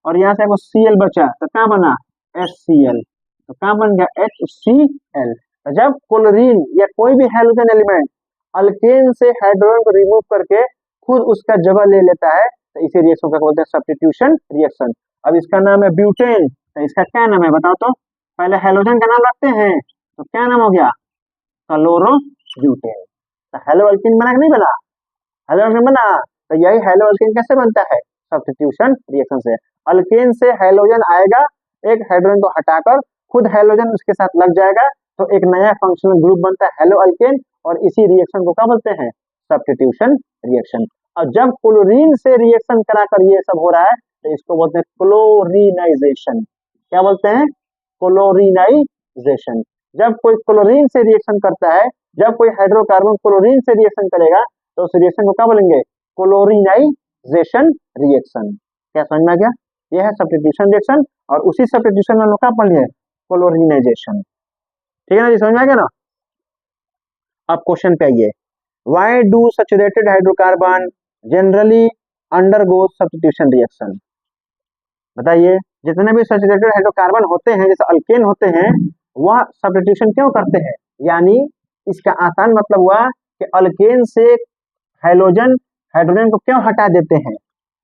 और यहाँ से एगो Cl बचा, तो क्या बना? HCl। तो क्या बन गया? HCl। तो जब क्लोरीन या कोई भी हाइड्रोजन एलिमेंट अल्केन से हाइड्रोजन को रिमूव करके खुद उसका जगह ले लेता है, तो इसी रिएक्शन को बोलते हैं सब्स्टिट्यूशन रिएक्शन। अब इसका नाम है ब्यूटेन, तो इसका क्या नाम है बताओ तो? पहले हाइड्रोजन का नाम रखते हैं, तो क्या नाम हो गया? Chloro butane. तो हेलो अल्कीन बना कि नहीं बना? हेलो अल्कीन बना। तो यही हेलो अल्कीन कैसे बनता है? सब्स्टिट्यूशन रिएक्शन से। अल्केन से हाइड्रोजन आएगा, एक हाइड्रोजन को हटाकर खुद हाइड्रोजन उसके साथ लग जाएगा, तो एक नया फंक्शनल ग्रुप बनता है हेलो अल्केन, और इसी रिएक्शन को क्या बोलते हैं? Substitution reaction. और जब क्लोरीन से रिएक्शन कराकर ये सब हो रहा है, तो इसको बोलते हैं क्लोरीनाइजेशन। क्या बोलते हैं? क्लोरीनाइजेशन। जब कोई क्लोरीन से रिएक्शन करता है, जब कोई हाइड्रोकार्बन क्लोरीन से रिएक्शन करेगा, तो उस रिएक्शन को क्या बोलेंगे? क्लोरीनाइजेशन रिएक्शन। क्या समझ में आ गया? यह है सब्स्टिट्यूशन रिएक्शन, और उसी सब्स्टिट्यूशन में हम लोग क्या पढ़ लिए? क्लोरीनाइजेशन। ठीक है ना जी, समझ में आ गया ना? अब क्वेश्चन पे आइए, why do saturated hydrocarbon generally undergo substitution reaction? बताइए, जितने भी सैचुरेटेड हाइड्रोकार्बन होते हैं, जैसे अल्केन होते हैं, वह सब्स्टिट्यूशन क्यों करते हैं? यानी इसका आसान मतलब हुआ कि अल्केन से हाइड्रोजन हाइड्रोजन को क्यों हटा देते हैं?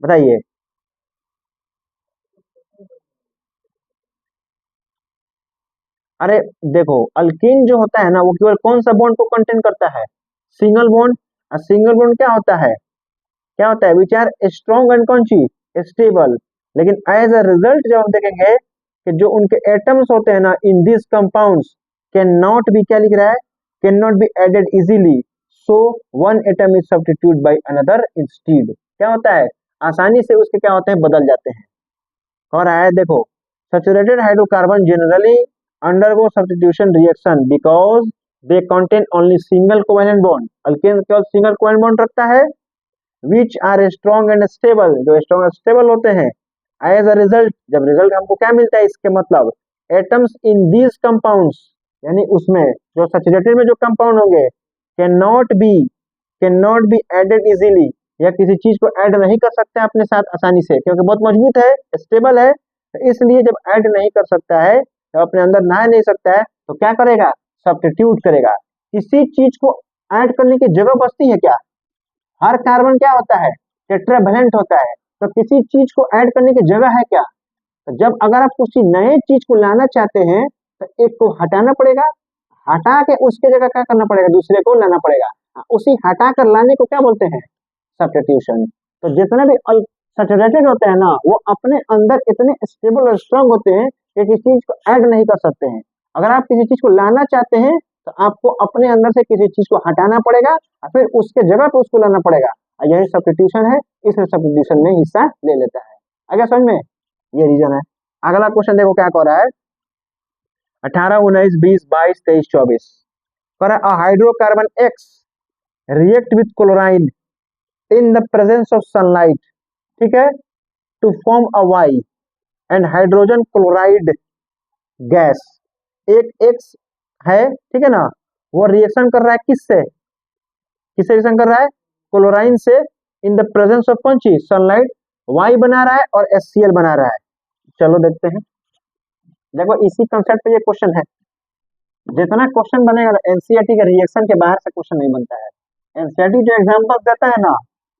बताइए। अरे देखो, अल्कीन जो होता है ना, वो केवल कौन सा बॉन्ड को कंटेन करता है? Single bond. और सिंगल बॉन्ड क्या होता है? क्या होता है? विच आर स्ट्रॉन्ग एंड कौन सी? स्टेबल। लेकिन एज अ रिजल्ट जब हम देखेंगे कि जो उनके एटम्स होते हैं ना, in this compounds can not be, क्या लिख रहा है? Can not be added easily, so one atom is substitute by another instead. क्या होता है? आसानी से उसके क्या होते हैं? बदल जाते हैं। और आया देखो, saturated hydrocarbon generally undergo substitution reaction because they contain only single covalent bond। Alkane केवल सिंगल कोवेलेंट बॉन्ड रखता है, which are strong and stable, जो strong and stable होते हैं। as a result, जब रिजल्ट हमको क्या मिलता है? इसके मतलब atoms in these compounds, यानी उसमें जो सैचुरेटेड में जो कंपाउंड होंगे, can not be added easily, या किसी चीज को ऐड नहीं कर सकते अपने साथ आसानी से, क्योंकि बहुत मजबूत है, स्टेबल है। तो इसलिए जब ऐड नहीं कर सकता है, जब अपने अंदर नहा नहीं सकता है, तो क्या करेगा? सब्स्टिट्यूट करेगा। किसी चीज को ऐड करने की जगह बचती है क्या? हर कार्बन क्या होता है? टेट्रावेलेंट होता है। तो किसी चीज को ऐड करने की जगह है क्या? तो जब अगर आप किसी नए चीज को लाना चाहते हैं, तो एक को हटाना पड़ेगा, हटा के उसके जगह क्या करना पड़ेगा? दूसरे को लाना पड़ेगा। उसी हटा कर लाने को क्या बोलते हैं? सब्स्टिट्यूशन। तो जितने भी सैचुरेटेड होते हैं ना, वो अपने अंदर इतने स्टेबल और स्ट्रांग होते हैं कि किसी चीज को ऐड नहीं कर सकते हैं। अगर आप किसी चीज को लाना चाहते हैं, तो आपको अपने अंदर से किसी चीज को हटाना पड़ेगा और फिर उसके जगह पे उसको लाना पड़ेगा। और यही सब्स्टिट्यूशन है, इसमें सब्स्टिट्यूशन में हिस्सा ले लेता है। आगे समझ में? ये रीजन है। अगला क्वेश्चन देखो क्या कह रहा है, 18, 19, 20, 22, 23, 24 कर hydrocarbon X react with chlorine in the presence of sunlight, ठीक है, to form a Y and hydrogen chloride gas. एक एक्स है, ठीक है ना, वो रिएक्शन कर रहा है किससे? किससे रिएक्शन कर रहा है? क्लोराइन से, इन द प्रेजेंस ऑफ कौन सी? सनलाइट। वाई बना रहा है और HCl बना रहा है। चलो देखते हैं। देखो इसी कंसेप्ट पे ये क्वेश्चन है, जितना क्वेश्चन बनेगा एनसीईआरटी का रिएक्शन के बाहर से क्वेश्चन नहीं बनता है। एनसीईआरटी जो एग्जांपल देता है ना,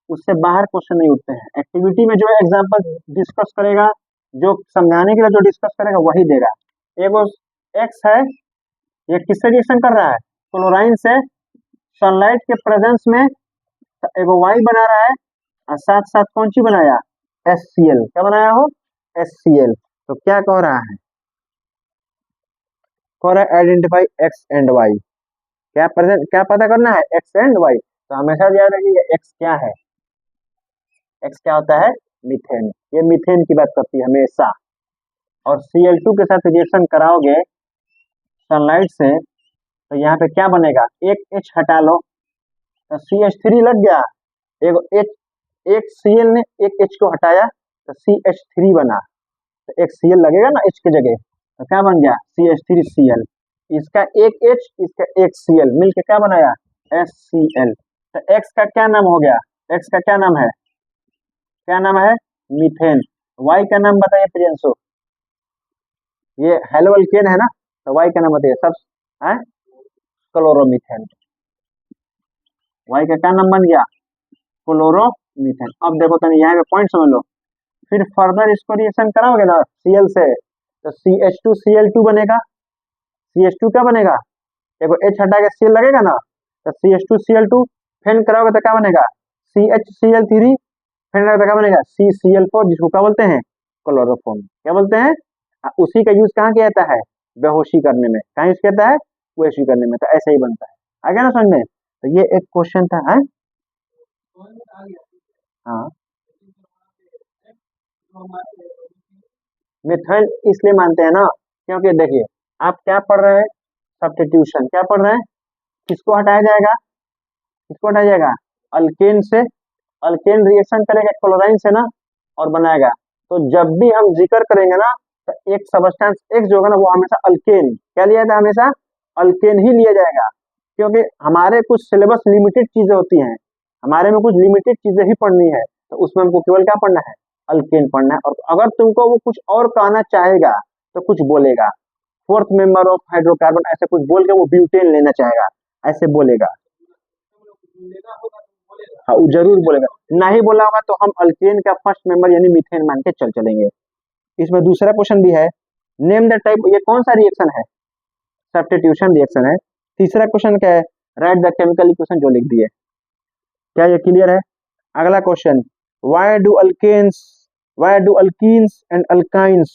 उससे बाहर क्वेश्चन नहीं उठते हैं। एक्टिविटी में जो एग्जांपल डिस्कस करेगा, जो समझाने के लिए जो डिस्कस करेगा वही देगा। एगो एक्स है, ये किससे रिएक्शन कर रहा है? क्लोराइन से सनलाइट के प्रेजेंस में। एगो वाई बना रहा है और साथ साथ कौन सी बनाया? HCl। क्या बनाया हो? HCl। तो क्या कह रहा है? कह रहा है आइडेंटिफाई एक्स एंड वाई। क्या प्रेजेंट, क्या पता करना है? X and Y. तो हमेशा याद रखिए एक्स क्या है? एक्स क्या होता है? मीथेन। ये मीथेन की बात करती है हमेशा। और Cl2 के साथ रिएक्शन कराओगे सनलाइट से, तो यहाँ पे क्या बनेगा? एक H हटा लो तो CH3 लग गया। एक Cl ने एक H को हटाया तो CH3 बना। तो एक Cl लगेगा ना H की जगह, तो क्या बन गया? CH3Cl। इसका एक H, इसका एक Cl मिलके क्या बनाया? HCl। तो X का क्या नाम हो गया? X का क्या नाम है? क्या नाम है? मीथेन। Y का नाम बताइए प्रियंशु। ये हेलोअल्केन है ना, तो Y का नाम बताइए सब है? क्लोरोमीथेन। Y का क्या नाम बन गया? क्लोरोमीथेन। अब देखो तनी यहाँ पे पॉइंट समझ लो। फिर फर्दर इसको रिएक्शन कराओगे ना Cl से, तो CH2Cl2 बनेगा। CH2 क्या बनेगा? देखो H हटा के Cl लगेगा ना, तो CH2Cl2। फिर कराओगे तो क्या बनेगा? CHCl3। फिर कराओगे तो क्या बनेगा? CCl4, जिसको क्या बोलते हैं? क्लोरोफॉर्म। क्या बोलते हैं? उसी का यूज कहाँ किया जाता है? बेहोशी करने में। कहाँ यूज किया जाता है? बेहोशी करने में। तो ऐसे ही बनता है। आ गया ना समझ में? तो ये एक क्वेश्चन था है? हाँ, मेथड इसलिए मानते हैं ना, क्योंकि देखिए आप क्या पढ़ रहे हैं? सब्स्टिट्यूशन। क्या पढ़ रहे हैं? किसको हटाया जाएगा? किसको हटाया जाएगा? अल्केन से। अल्केन रिएक्शन करेगा क्लोराइन से ना, और बनाएगा। तो जब भी हम जिक्र करेंगे ना, तो एक सब्सटेंस एक्स जो होगा ना, वो हमेशा अल्केन। क्या लिया जाता है? हमेशा अल्केन ही लिया जाएगा। क्योंकि हमारे कुछ सिलेबस लिमिटेड चीजें होती हैं, हमारे में कुछ लिमिटेड चीजें ही पढ़नी है, तो उसमें हमको केवल क्या पढ़ना है? अल्केन पढ़ना है। और अगर तुमको वो कुछ और कहना चाहेगा तो कुछ बोलेगा, फोर्थ मेंबर ऑफ हाइड्रोकार्बन ऐसे कुछ बोल के वो ब्यूटेन लेना चाहेगा, ऐसे बोलेगा। हाँ, वो जरूर बोलेगा। नहीं बोला होगा तो हम अल्केन का फर्स्ट मेंबर यानी मीथेन मान के चल चलेंगे। इसमें दूसरा क्वेश्चन भी है, नेम द टाइप। ये कौन सा रिएक्शन है? सब्स्टिट्यूशन रिएक्शन है। तीसरा क्वेश्चन क्या है? राइट द केमिकल इक्वेशन जो लिख दिए। क्या ये क्लियर है? अगला question, why do alkanes, why do alkenes and alkynes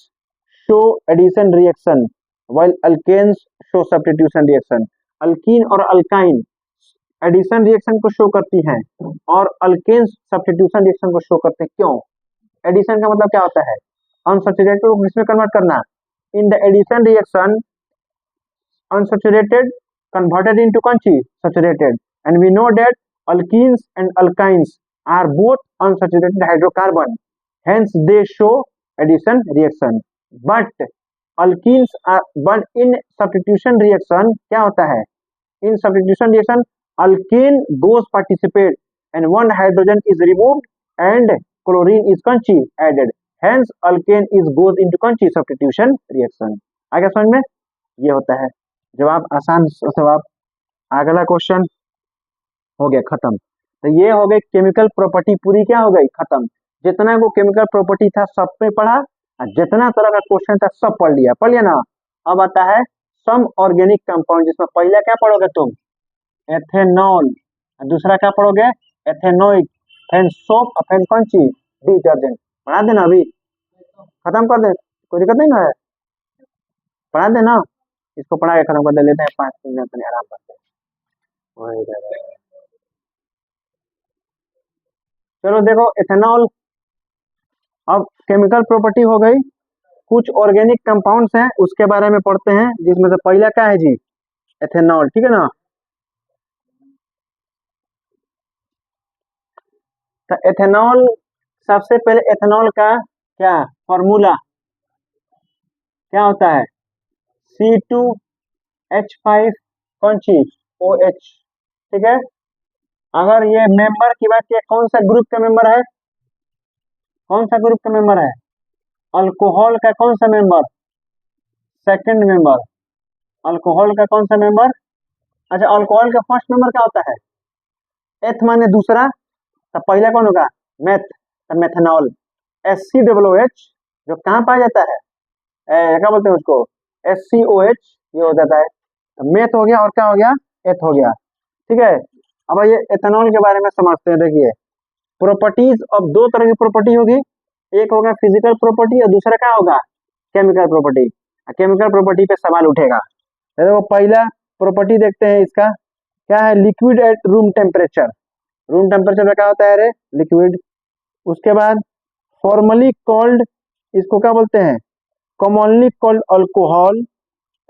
show addition reaction while alkanes show substitution reaction? Alkene और अल्काइन एडिशन रिएक्शन को शो करती हैं, और अल्केन्स सब्स्टिट्यूशन रिएक्शन को शो करते हैं। क्यों? एडिशन का मतलब क्या होता है? अनसैचुरेटेड को किसमें कन्वर्ट करना? In the addition reaction unsaturated converted into saturated, and we know that alkenes and alkynes are both unsaturated hydrocarbon, hence they show addition reaction. But alkenes are, but in substitution reaction क्या होता है? In substitution reaction alkane goes participate and one hydrogen is removed and chlorine is added, hence alkane is goes into substitution reaction। आगे समझ में? ये होता है जवाब, आसान जवाब। अगला क्वेश्चन हो गया खत्म। तो ये हो गई केमिकल प्रॉपर्टी, पूरी क्या हो गई? खत्म। जितना वो केमिकल प्रॉपर्टी था सब पे पढ़ा, और जितना तरह का क्वेश्चन था सब पढ़ लिया। पढ़ लिया ना? अब आता है सम ऑर्गेनिक कंपाउंड, जिसमें पहला क्या पढ़ोगे तुम? एथेनॉल। दूसरा क्या पढ़ोगे? एथेनोइक। फिर सोप, फिर कौन सी? डिटर्जेंट। पढ़ा देना, अभी खत्म कर दे, कोई दिक्कत नहीं ना है? पढ़ा देना, इसको पढ़ा के खत्म कर दे, लेते हैं 5 मिनट अपने आराम करते हैं। चलो देखो इथेनॉल। अब केमिकल प्रॉपर्टी हो गई, कुछ ऑर्गेनिक कंपाउंड्स हैं उसके बारे में पढ़ते हैं, जिसमें से पहला क्या है जी? एथेनॉल। ठीक है ना? तो एथेनॉल, सबसे पहले एथेनॉल का क्या फॉर्मूला क्या होता है? C2H5 कौन सी? OH। ठीक है। अगर ये मेंबर की बात किया, कौन सा ग्रुप का मेंबर है? कौन सा ग्रुप का मेंबर है? अल्कोहल का कौन सा मेंबर? Second member. अल्कोहल का कौन सा मेंबर? अच्छा, अल्कोहल का फर्स्ट मेंबर क्या होता है? एथ माने दूसरा, तो पहला कौन होगा? मेथ, तो मेथनॉल। SCOOH जो कहाँ पाया जाता है? क्या बोलते हैं उसको? SCOH, ये हो जाता है। तो मेथ हो गया और क्या हो गया? एथ हो गया। ठीक है, अब ये एथेनॉल के बारे में समझते हैं। देखिए, प्रॉपर्टीज अब दो तरह की प्रॉपर्टी होगी, एक होगा फिजिकल प्रॉपर्टी और दूसरा क्या होगा? Chemical property. केमिकल प्रॉपर्टी पे सवाल उठेगा। तो देखो, पहला प्रॉपर्टी देखते हैं इसका, क्या है? Liquid at room temperature. Room temperature में क्या होता है रे? लिक्विड। उसके बाद फॉर्मली कॉल्ड, इसको क्या बोलते हैं? Commonly called alcohol,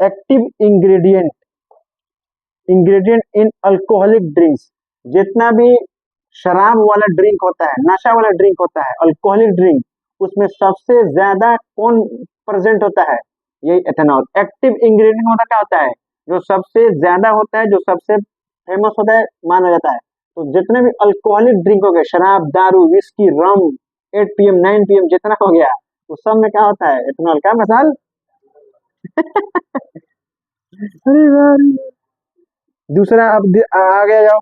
active ingredient, ingredient इन अल्कोहलिक ड्रिंक्स। जितना भी शराब वाला ड्रिंक होता है, नशा वाला ड्रिंक होता है, अल्कोहलिक ड्रिंक, उसमें सबसे ज्यादा कौन प्रेजेंट होता है? यही एथेनॉल। एक्टिव इंग्रेडिएंट होता क्या होता है? जो सबसे ज्यादा होता है, जो सबसे फेमस होता है, माना जाता है। तो जितने भी अल्कोहलिक ड्रिंक हो गए, शराब, दारू, विस्की, रम, 8 PM 9 PM जितना हो गया, उस सब में क्या होता है? एथेनॉल का मिसाल। अरे यार, दूसरा अब आगे जाओ।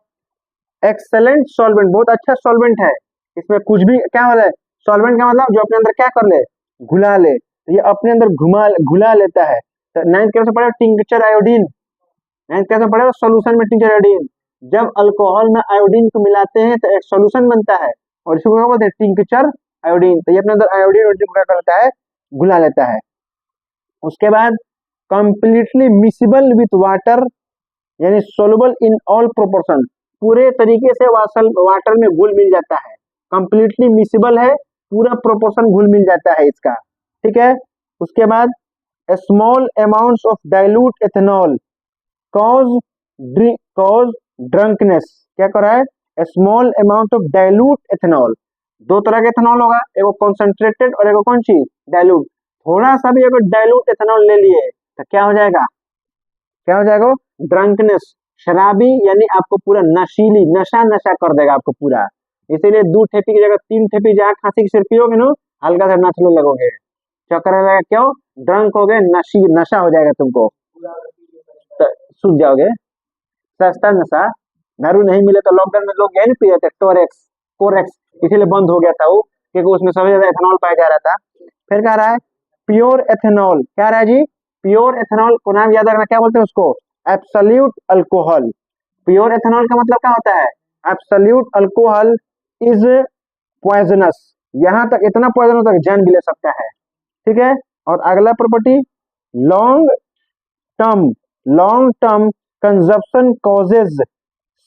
एक्सेलेंट सॉल्वेंट, बहुत अच्छा सॉल्वेंट है। इसमें कुछ भी क्या होता है? सॉल्वेंट का मतलब जो अपने अंदर क्या कर ले? घुला ले। तो ये अपने अंदर घुला लेता है। तो नाइन्थ क्लास में पढ़ा टिंक्चर आयोडीन। नाइन्थ क्लास में पढ़ा सोल्यूशन में टिंक्चर आयोडीन। जब अल्कोहल में आयोडीन को मिलाते हैं तो एक सोल्यूशन बनता है, और इसको क्या बोलते हैं? Tincture iodine. तो ये अपने अंदर आयोडीन को क्या करता है? घुला लेता है। उसके बाद कंप्लीटली मिसिबल विथ वाटर, यानी सोलुबल इन ऑल प्रोपोर्शन, पूरे तरीके से वाटर में घुल मिल जाता है। कंप्लीटली मिसिबल है, पूरा प्रोपोर्शन घुल मिल जाता है इसका। ठीक है, उसके बाद small amounts of dilute ethanol cause drunkenness. क्या कर रहा है? Small amount of dilute ethanol. दो तरह के एथेनॉल होगा, एगो कॉन्सेंट्रेटेड और एगो कौन सी? डाइल्यूट। थोड़ा सा भी अगर डाइल्यूट एथेनॉल ले लिए तो क्या हो जाएगा? क्या हो जाएगा? ड्रंकनेस, शराबी, यानी आपको पूरा नशीली, नशा नशा कर देगा आपको पूरा। इसीलिए 2 ठेपी की जगह 3 ठेपी जहाँ खांसी की सिर्फ पियोगे ना, हल्का सा नाचने लगोगे, चक्कर आ जाएगा। क्यों? ड्रंक हो गए, नशी, नशा हो जाएगा तुमको, तो सूझ जाओगे। सस्ता नशा, दारू नहीं मिले तो लॉकडाउन में लोग यही पी रहे थे, टोरेक्स, कोरेक्स, इसीलिए बंद हो गया था वो, क्योंकि उसमें सबसे ज्यादा एथेनॉल पाया जा रहा था। फिर कह रहा है प्योर एथेनॉल। क्या रहा है जी? प्योर एथेनॉल को नाम याद रखना, क्या बोलते हैं उसको? Absolute alcohol. प्योर एथेनॉल का मतलब क्या होता है? Absolute alcohol is poisonous. यहां तक, इतना पॉइजनस तक जान भी ले सकता है। ठीक है, और अगला property, long term, long term consumption causes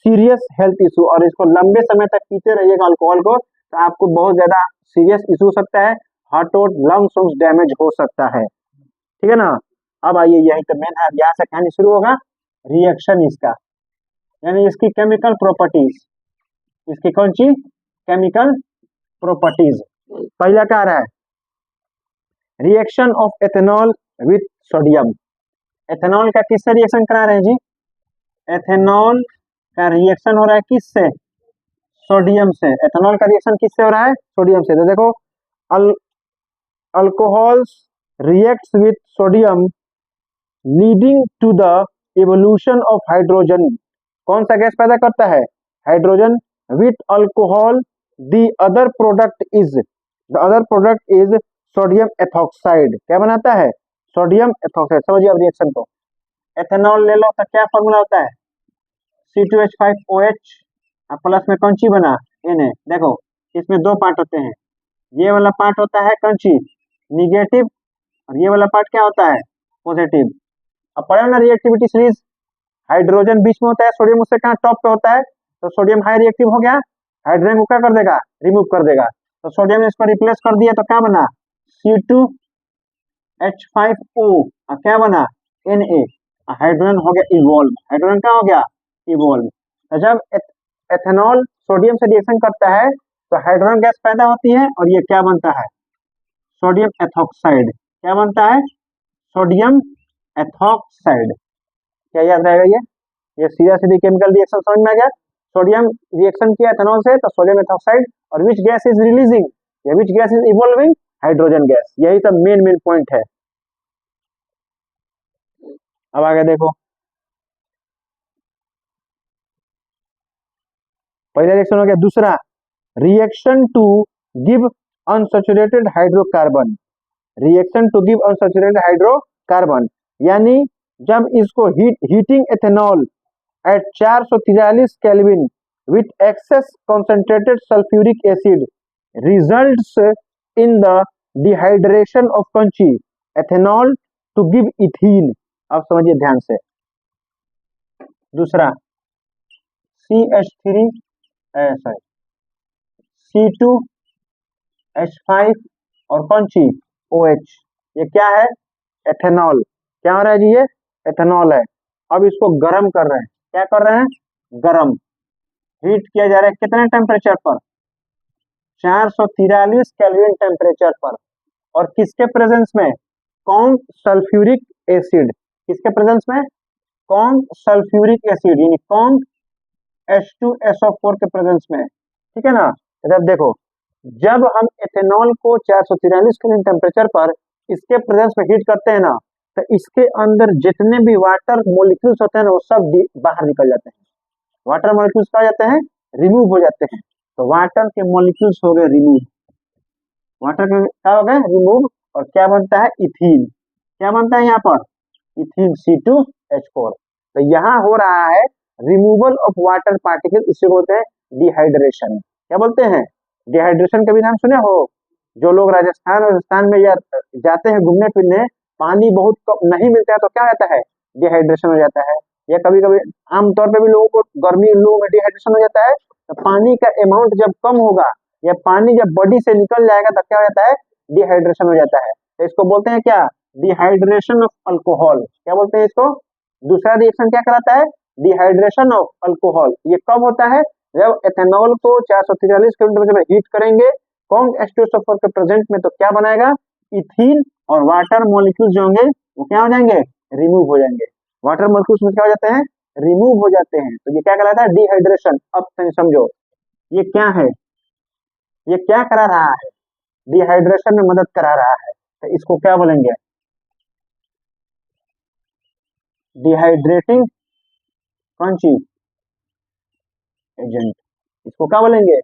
serious health issue. और इसको लंबे समय तक पीते रहिएगा अल्कोहल को, तो आपको बहुत ज्यादा सीरियस इशू हो सकता है, हार्ट और लंग्स डैमेज हो सकता है। ठीक है ना? अब आइए, यही तो मेन है, यहाँ से कहानी शुरू होगा। रिएक्शन इसका, यानी इसकी केमिकल प्रॉपर्टीज, इसकी कौन सी? Chemical properties. पहला क्या आ रहा है? Reaction of ethanol with sodium. Ethanol का किससे रिएक्शन करा रहे हैं जी? एथेनॉल का रिएक्शन हो रहा है किससे? सोडियम से। एथेनॉल का रिएक्शन किससे हो रहा है? सोडियम से। तो देखो, alcohols reacts with sodium leading to the evolution of hydrogen. कौन सा गैस पैदा करता है? Hydrogen. With alcohol the other product is sodium ethoxide. क्या बनाता है? Sodium ethoxide. समझिए अब रिएक्शन को। एथेनॉल ले लो तो क्या फॉर्मूला होता है? C2H5OH, प्लस में कौन सी बना? Na। देखो, इसमें दो पार्ट होते हैं, ये वाला पार्ट होता है कौन सी? निगेटिव, और ये वाला पार्ट क्या होता है? पॉजिटिव। अब पढ़े ना रिएक्टिविटी सीरीज, हाइड्रोजन बीच में होता है, सोडियम उससे कहाँ टॉप पे होता है, तो सोडियम हाई रिएक्टिव हो गया, हाइड्रोजन को क्या कर देगा? रिमूव कर देगा। तो सोडियम ने इसको रिप्लेस कर दिया, तो क्या बना? C2H5O, और क्या बना? Na। हाइड्रोजन हो गया इवॉल्व, हाइड्रोजन क्या हो गया? इवॉल्व। तो जब एथेनॉल सोडियम से रिएक्शन करता है तो हाइड्रोजन गैस पैदा होती है, और ये क्या बनता है? Sodium ethoxide. क्या बनता है? Sodium ethoxide. क्या याद रहेगा ये सीधा सीधी केमिकल रिएक्शन समझ में आ गया। सोडियम रिएक्शन किया एथेनॉल से तो सोडियम एथॉक्साइड, और विच गैस इज रिलीजिंग, या which gas is evolving? Hydrogen gas. यही सब मेन मेन पॉइंट है। अब आगे देखो, पहला रिएक्शन हो गया। दूसरा, reaction to give unsaturated hydrocarbon, reaction to give unsaturated hydrocarbon, यानी जब इसको heating ethanol at 443 kelvin with excess concentrated sulfuric acid results in the dehydration of कंची ethanol to give ethene। अब समझिए ध्यान से। दूसरा, CH3 सॉरी C2H5 और कौन सी OH, ये क्या है? एथेनॉल। क्या हो रहा है जी? ये एथेनॉल है। अब इसको गर्म कर रहे हैं। क्या कर रहे हैं? गर्म, हीट किया जा रहा है। कितने टेम्परेचर पर? 443 केल्विन टेम्परेचर पर। और किसके प्रेजेंस में? कौन? Sulphuric acid. किसके प्रेजेंस में? कौन? सल्फ्यूरिक एसिड, यानी कौन? H2SO4 के प्रेजेंस में। ठीक है ना? जब देखो, जब हम एथेनॉल को 443 केल्विन टेम्परेचर पर इसके प्रेजेंस में हीट करते हैं ना, तो इसके अंदर जितने भी वाटर मॉलिक्यूल्स होते हैं ना, वो सब बाहर निकल जाते हैं। वाटर मॉलिक्यूल्स क्या हो जाते हैं? रिमूव हो जाते हैं। तो वाटर के मॉलिक्यूल्स हो गए रिमूव, वाटर के क्या हो गए? रिमूव। और क्या बनता है? इथीन। क्या बनता है यहाँ पर? Ethene C2H4। तो यहाँ हो रहा है रिमूवल ऑफ वाटर पार्टिकल, इसे बोलते हैं डिहाइड्रेशन। क्या बोलते हैं? डिहाइड्रेशन का भी नाम सुने हो? जो लोग राजस्थान में या जाते हैं घूमने फिरने, पानी बहुत नहीं मिलता है तो क्या रहता है? डिहाइड्रेशन हो जाता है। या कभी कभी आमतौर पे भी लोगों को गर्मी लोगों में डिहाइड्रेशन हो जाता है। तो पानी का अमाउंट जब कम होगा या पानी जब बॉडी से निकल जाएगा तो क्या हो जाता है? डिहाइड्रेशन हो जाता है। तो इसको बोलते हैं क्या? Dehydration of alcohol. क्या बोलते हैं इसको? दूसरा रिएक्शन क्या कराता है? Dehydration of alcohol. ये कब होता है? जब एथेनॉल को 443 टेम्परेचर में हीट करेंगे कौन? H2SO4 के प्रेजेंट में, तो क्या बनाएगा? इथीन। और वाटर मॉलिक्यूल्स जो होंगे वो क्या हो जाएंगे? रिमूव हो जाएंगे। वाटर मॉलिक्यूल्स में क्या हो जाते हैं? रिमूव हो जाते हैं। तो ये क्या कहलाता है? डिहाइड्रेशन। अब समझो ये क्या है? ये क्या करा रहा है? डिहाइड्रेशन में मदद करा रहा है। तो इसको क्या बोलेंगे? डिहाइड्रेटिंग कौन चीज? एजेंट। इसको क्या बोलेंगे?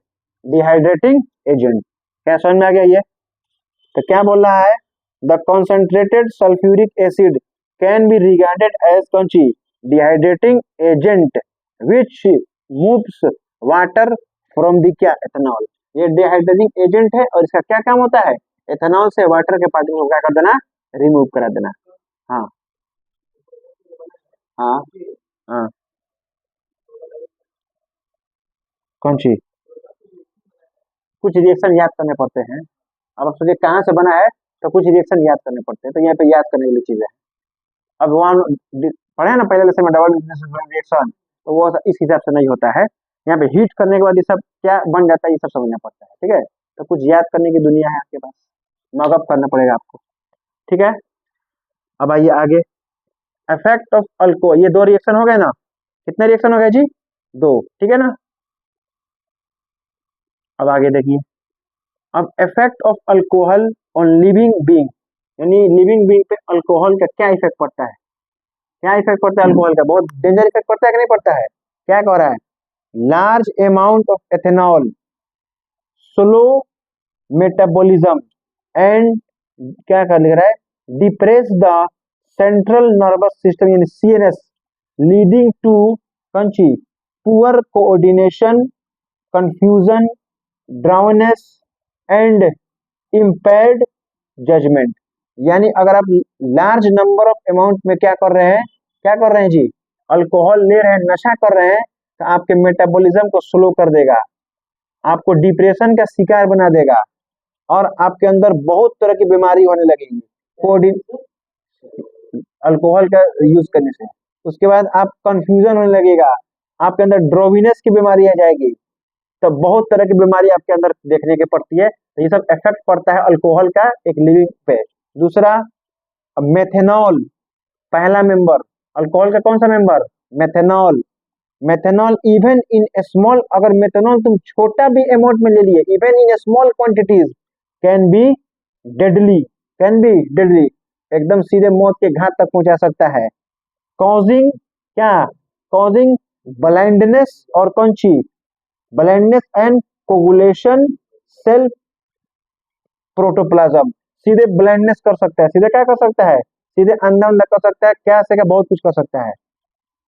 Dehydrating agent. क्या समझ में आ गया ये? तो क्या बोल रहा है? The concentrated sulphuric acid can be regarded as कौन सी? Dehydrating agent which moves water from the क्या? एथेनॉल। ये डिहाइड्रेटिंग एजेंट है और इसका क्या काम होता है? एथेनॉल से वाटर के पार्टिकल को क्या कर देना? रिमूव करा देना। हाँ हाँ हाँ, कौन सी? कुछ रिएक्शन याद करने पड़ते हैं। अब आप सोचिए कहाँ से बना है, तो कुछ रिएक्शन याद करने पड़ते हैं। तो यहाँ पे याद करने वाली चीज है। अब वन पढ़े ना पहले लेसन में डबल रिएक्शन, तो वो इस हिसाब से नहीं होता है। यहाँ पे हीट करने के बाद ये सब क्या बन जाता है, ये सब समझना पड़ता है। ठीक है? तो कुछ याद करने की दुनिया है आपके पास, मगअप करना पड़ेगा आपको। ठीक है? अब आइए आगे। इफेक्ट ऑफ अल्कोहल, ये दो रिएक्शन हो गए ना? कितने रिएक्शन हो गए जी? दो। ठीक है ना? अब आगे देखिए। अब effect of alcohol on living being, यानी लिविंग बीइंग पे अल्कोहल का क्या इफेक्ट पड़ता है? क्या इफेक्ट पड़ता है अल्कोहल का? बहुत डेंजर इफेक्ट पड़ता है कि नहीं पड़ता है? क्या कह रहा है? Large amount of ethanol, slow metabolism and क्या कर लिख रहा है? Depress the central nervous system, यानी CNS, लीडिंग टू कंची poor coordination, confusion, drowsiness and impaired judgement. यानी अगर आप लार्ज नंबर ऑफ अमाउंट में क्या कर रहे हैं? क्या कर रहे हैं जी? अल्कोहल ले रहे हैं, नशा कर रहे हैं, तो आपके मेटाबॉलिज्म को स्लो कर देगा, आपको डिप्रेशन का शिकार बना देगा और आपके अंदर बहुत तरह की बीमारी होने लगेगी अल्कोहल का यूज करने से। उसके बाद आप कंफ्यूजन होने लगेगा, आपके अंदर ड्रोविनेस की बीमारी आ जाएगी। तो बहुत तरह की बीमारी आपके अंदर देखने के पड़ती है। तो ये सब इफेक्ट पड़ता है अल्कोहल का एक लिविंग पे। दूसरा, मेथेनॉल, पहला मेंबर अल्कोहल का कौन सा member? Methanol. Methanol even in small, अगर मेथेनॉल तुम छोटा भी अमाउंट में ले लिए, even in small quantities can be deadly, can be deadly, एकदम सीधे मौत के घात तक पहुंचा सकता है। कॉजिंग क्या, कॉजिंग ब्लाइंडनेस और कौन सी, blindness and coagulation cell protoplasm. सीधे ब्लाइंडनेस कर सकता है, सीधे क्या कर सकता है, सीधे अंदर कर सकता है, क्या से क्या बहुत कुछ कर सकता है।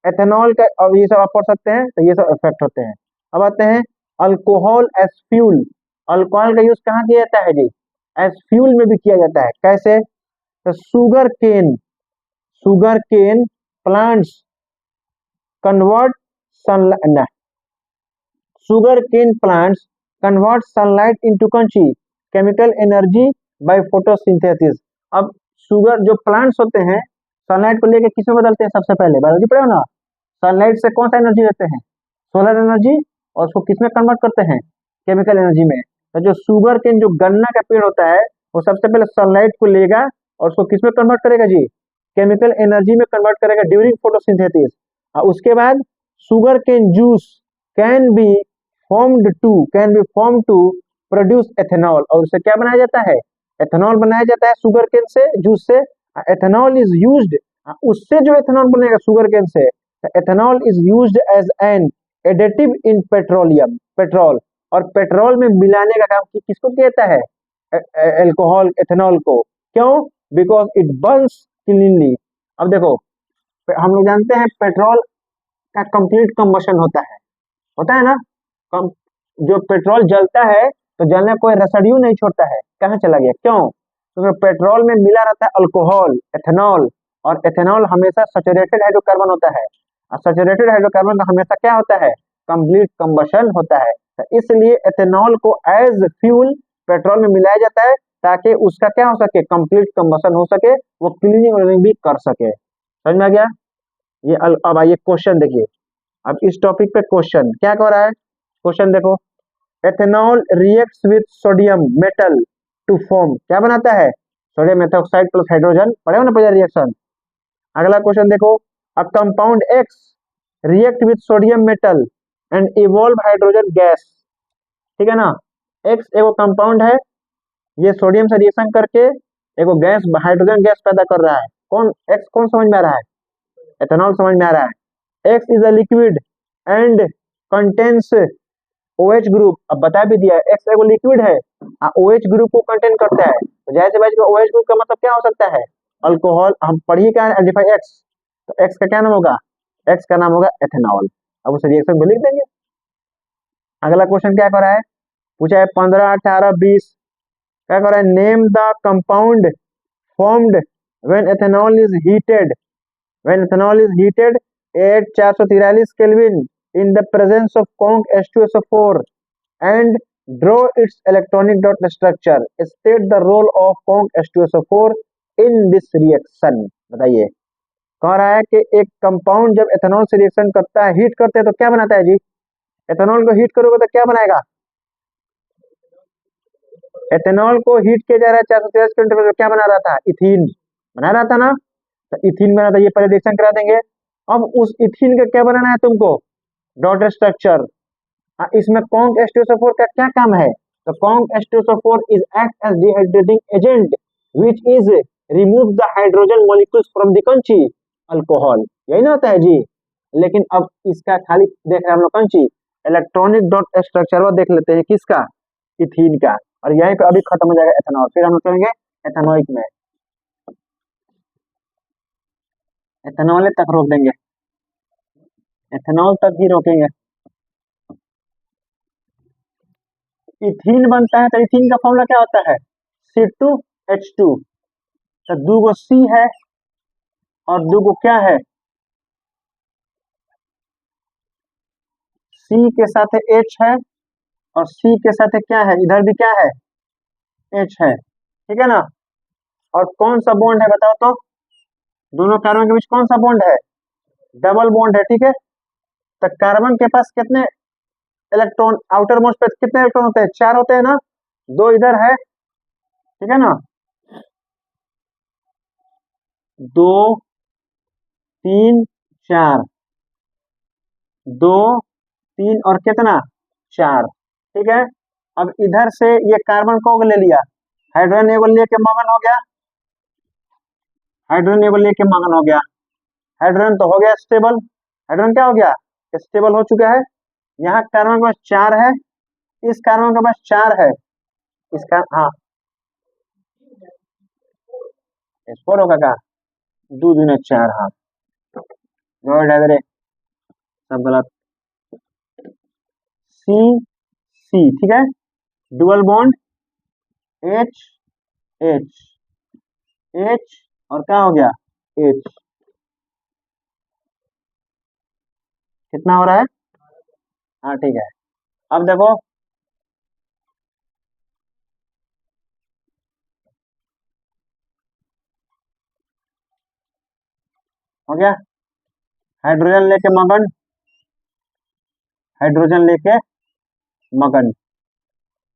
एथेनॉल का, और ये सब आप पढ़ सकते हैं, तो ये सब इफेक्ट होते हैं। अब आते हैं अल्कोहल एज फ्यूल। अल्कोहल का यूज कहाँ किया जाता है जी, एज फ्यूल में भी किया जाता है। कैसे, तो sugar cane plants convert sunlight, sugar cane plants convert sunlight into कंची केमिकल एनर्जी बाय फोटोसिंथेसिस। अब शुगर जो प्लांट्स होते हैं सनलाइट को लेकर किसमें बदलते हैं, सबसे पहले बायोलॉजी पढ़े हो ना, सनलाइट से कौन सा एनर्जी लेते हैं, सोलर एनर्जी, और उसको किसमें कन्वर्ट करते हैं, केमिकल एनर्जी में। तो जो शुगर केन जो गन्ना का पेड़ होता है वो सबसे पहले सनलाइट को लेगा और उसको किसमें कन्वर्ट करेगा जी, केमिकल एनर्जी में कन्वर्ट करेगा ड्यूरिंग फोटोसिंथेसिस। और उसके बाद sugar cane juice can be form to produce ethanol, और उससे क्या बनाया जाता है, एथेनॉल बनाया जाता है शुगर केन से, जूस से। एथेनॉल इज यूज्ड, उससे जो एथेनॉल बनेगा शुगर केन से, ethanol is used as an additive in petrol, और पेट्रोल में मिलाने का काम किसको किया जाता है, एल्कोहल एथेनॉल को। क्यों, बिकॉज इट बर्न्स क्लीनली। अब देखो हम लोग जानते हैं पेट्रोल का कंप्लीट कंबशन होता है ना, जो पेट्रोल जलता है तो जलने में कोई रेसिड्यू नहीं छोड़ता है, कहाँ चला गया, क्यों, क्योंकि पेट्रोल में मिला रहता है अल्कोहल एथेनॉल, और एथेनॉल हमेशा सैचुरेटेड हाइड्रोकार्बन होता है, और सैचुरेटेड हाइड्रोकार्बन का हमेशा क्या होता है, कंप्लीट कंबशन होता है। तो इसलिए एथेनॉल को एज फ्यूल पेट्रोल में मिलाया जाता है ताकि उसका क्या हो सके, कंप्लीट कंबशन हो सके, वो क्लीनिंग भी कर सके। समझ में आ गया ये। अब आइए क्वेश्चन देखिए, अब इस टॉपिक पे क्वेश्चन क्या कह रहा है, क्वेश्चन देखो, ethanol reacts with sodium metal to form, क्या बनाता है, सोडियम मेथॉक्साइड प्लस हाइड्रोजन, पढ़े हो ना पहले रिएक्शन। अगला क्वेश्चन देखो, a compound x react with sodium metal and evolve hydrogen gas, ठीक है ना, एक्स एगो कंपाउंड है, ये सोडियम से रिएक्शन करके एगो गैस हाइड्रोजन गैस पैदा कर रहा है। कौन एक्स, कौन समझ में आ रहा है, एथेनॉल समझ में आ रहा है। X is a liquid and contains OH group, अब बता भी दिया है एक्स एगो लिक्विड है, OH ग्रुप को कंटेन करता है, तो जैसे भाई OH ग्रुप का मतलब क्या हो सकता है, अल्कोहल। हम पढ़िए क्या है एल्डिफाई एक्स, तो एक्स का क्या नाम होगा, एक्स का नाम होगा एथेनॉल। अब उस रिएक्शन को लिख देंगे। अगला क्वेश्चन क्या कर रहा है, पूछा है 15, 18, 20, क्या कर रहा है, name the compound formed when ethanol is heated, when ethanol is heated at 443 Kelvin in the presence of conc H2SO4 and draw its electronic dot structure, state the role of conc H2SO4 in this reaction। बताइए, कह रहा है कि एक compound जब ethanol से reaction करता है, हीट करते हैं तो क्या बनाता है जी, एथेनॉल को हीट करोगे तो क्या बनाएगा, एथेनॉल को हीट किया जा रहा है 443 किलोमीटर, क्या बना रहा था, इथीन बना रहा था ना, तो इथीन बना था, ये पहले रिएक्शन करा देंगे। अब उस इथीन का क्या बनाना है तुमको, डॉट स्ट्रक्चर। इसमें कॉन्क H2SO4 का क्या काम है, तो conc H2SO4 is act as dehydrating agent which is remove the hydrogen molecules from the कंची अल्कोहल, यही ना होता है जी। लेकिन अब इसका खाली देख रहे हैं हम लोग कंची, इलेक्ट्रॉनिक डॉट स्ट्रक्चर वो देख लेते हैं किसका, इथीन का, और यहीं पे अभी खत्म हो जाएगा एथेनॉल, फिर हम लोग चलेंगे एथेनॉइक में, एथेनॉल तक रोक देंगे, एथेनॉल तक ही रोकेंगे। इथीन बनता है तो इथीन का फॉर्मूला क्या होता है, C2H2, तो दो गो C है और दो गो क्या है, C के साथ H है और C के साथ क्या है, इधर भी क्या है, H है, ठीक है ना। और कौन सा बॉन्ड है बताओ तो, दोनों कार्बन के बीच कौन सा बॉन्ड है, डबल बॉन्ड है, ठीक है। तो कार्बन के पास कितने इलेक्ट्रॉन, आउटर मोस्ट पे कितने इलेक्ट्रॉन होते हैं, 4 होते हैं ना, 2 इधर है, ठीक है ना, 2 3 4, 2 3 और कितना 4, ठीक है। अब इधर से ये कार्बन को ले लिया, हाइड्रोजन एगो लेके मगन हो गया, हाइड्रोजन एगो लेके मगन हो गया, हाइड्रोजन तो हो गया स्टेबल, हाइड्रोजन क्या हो गया, स्टेबल हो चुका है। यहाँ कार्बन के पास 4 है, इस कार्बन के पास 4 है, इसका हाँ S4 होगा का 2 दूना 4, हाँ गलत है रे, सब गलत। सी सी ठीक है, dual bond H H H और क्या हो गया एच, कितना हो रहा है, हाँ ठीक है। अब देखो हो गया, हाइड्रोजन लेके मगन, हाइड्रोजन लेके मगन,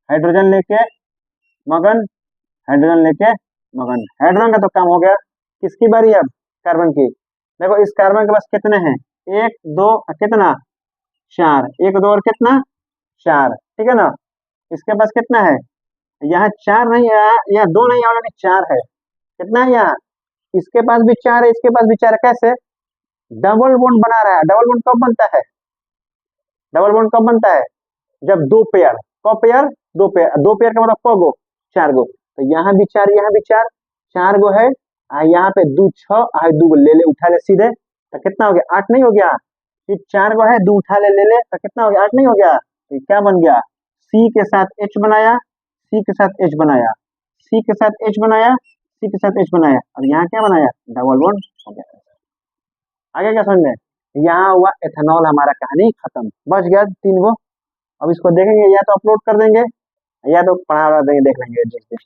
हाइड्रोजन लेके मगन, हाइड्रोजन लेके मगन, हाइड्रोजन का तो काम हो गया। किसकी बारी है अब, कार्बन की। देखो इस कार्बन के पास कितने हैं, एक दो कितना 4, एक दो और कितना 4, ठीक है ना। इसके पास कितना है, यहाँ 4 नहीं है, यहाँ 2 नहीं है, ऑलरेडी 4 है। कितना है यहाँ, इसके पास भी 4 है, इसके पास भी 4 है, कैसे, डबल बॉन्ड बना रहा है। डबल बॉन्ड कब बनता है, डबल बॉन्ड कब बनता है, जब 2 पेयर, कब पेयर, 2 पेयर, 2 पेयर का मतलब क गो 4 गो, तो यहाँ भी 4 यहाँ भी 4, 4 गो है, यहाँ पे 2 6 2 गो ले ले उठा ले सीधे, तो कितना हो गया 8 नहीं हो गया, फिर 4 गो है 2 उठा ले ले ले, तो कितना हो गया 8 नहीं हो गया, तो क्या बन गया, सी के साथ एच बनाया, सी के साथ एच बनाया, सी के साथ एच बनाया, सी के साथ एच बनाया, और यहाँ क्या बनाया डबल बॉन्ड हो गया। आगे क्या समझ में, यहाँ हुआ एथेनॉल, हमारा कहानी खत्म, बच गया 3 गो। अब इसको देखेंगे, या तो अपलोड कर देंगे या तो पढ़ा देंगे, देख लेंगे जिस दिन।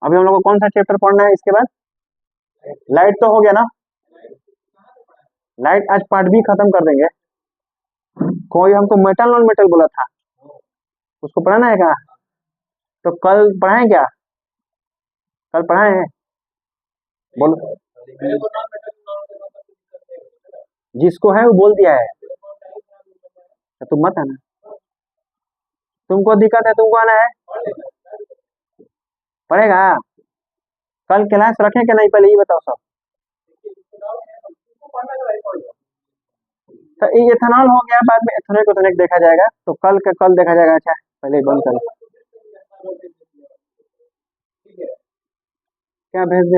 अभी हम लोग को कौन सा चैप्टर पढ़ना है इसके बाद, लाइट तो हो गया ना, लाइट आज पार्ट भी खत्म कर देंगे। कोई हमको मेटल नॉन मेटल बोला था, उसको पढ़ाना है क्या, तो कल पढ़ाएं क्या, कल पढ़ाए हैं, बोलो, जिसको है वो बोल दिया है, तो तुम मत आना, तुमको दिक्कत है तुमको आना है, पढ़ेगा। कल क्लास रखें कि नहीं, पहले ये बताओ सब। तो ये इथेनॉल हो गया, बाद में एथेनॉल को देखा जाएगा, तो कल का कल देखा जाएगा। अच्छा पहले बंद करो, क्या भेज दे हो?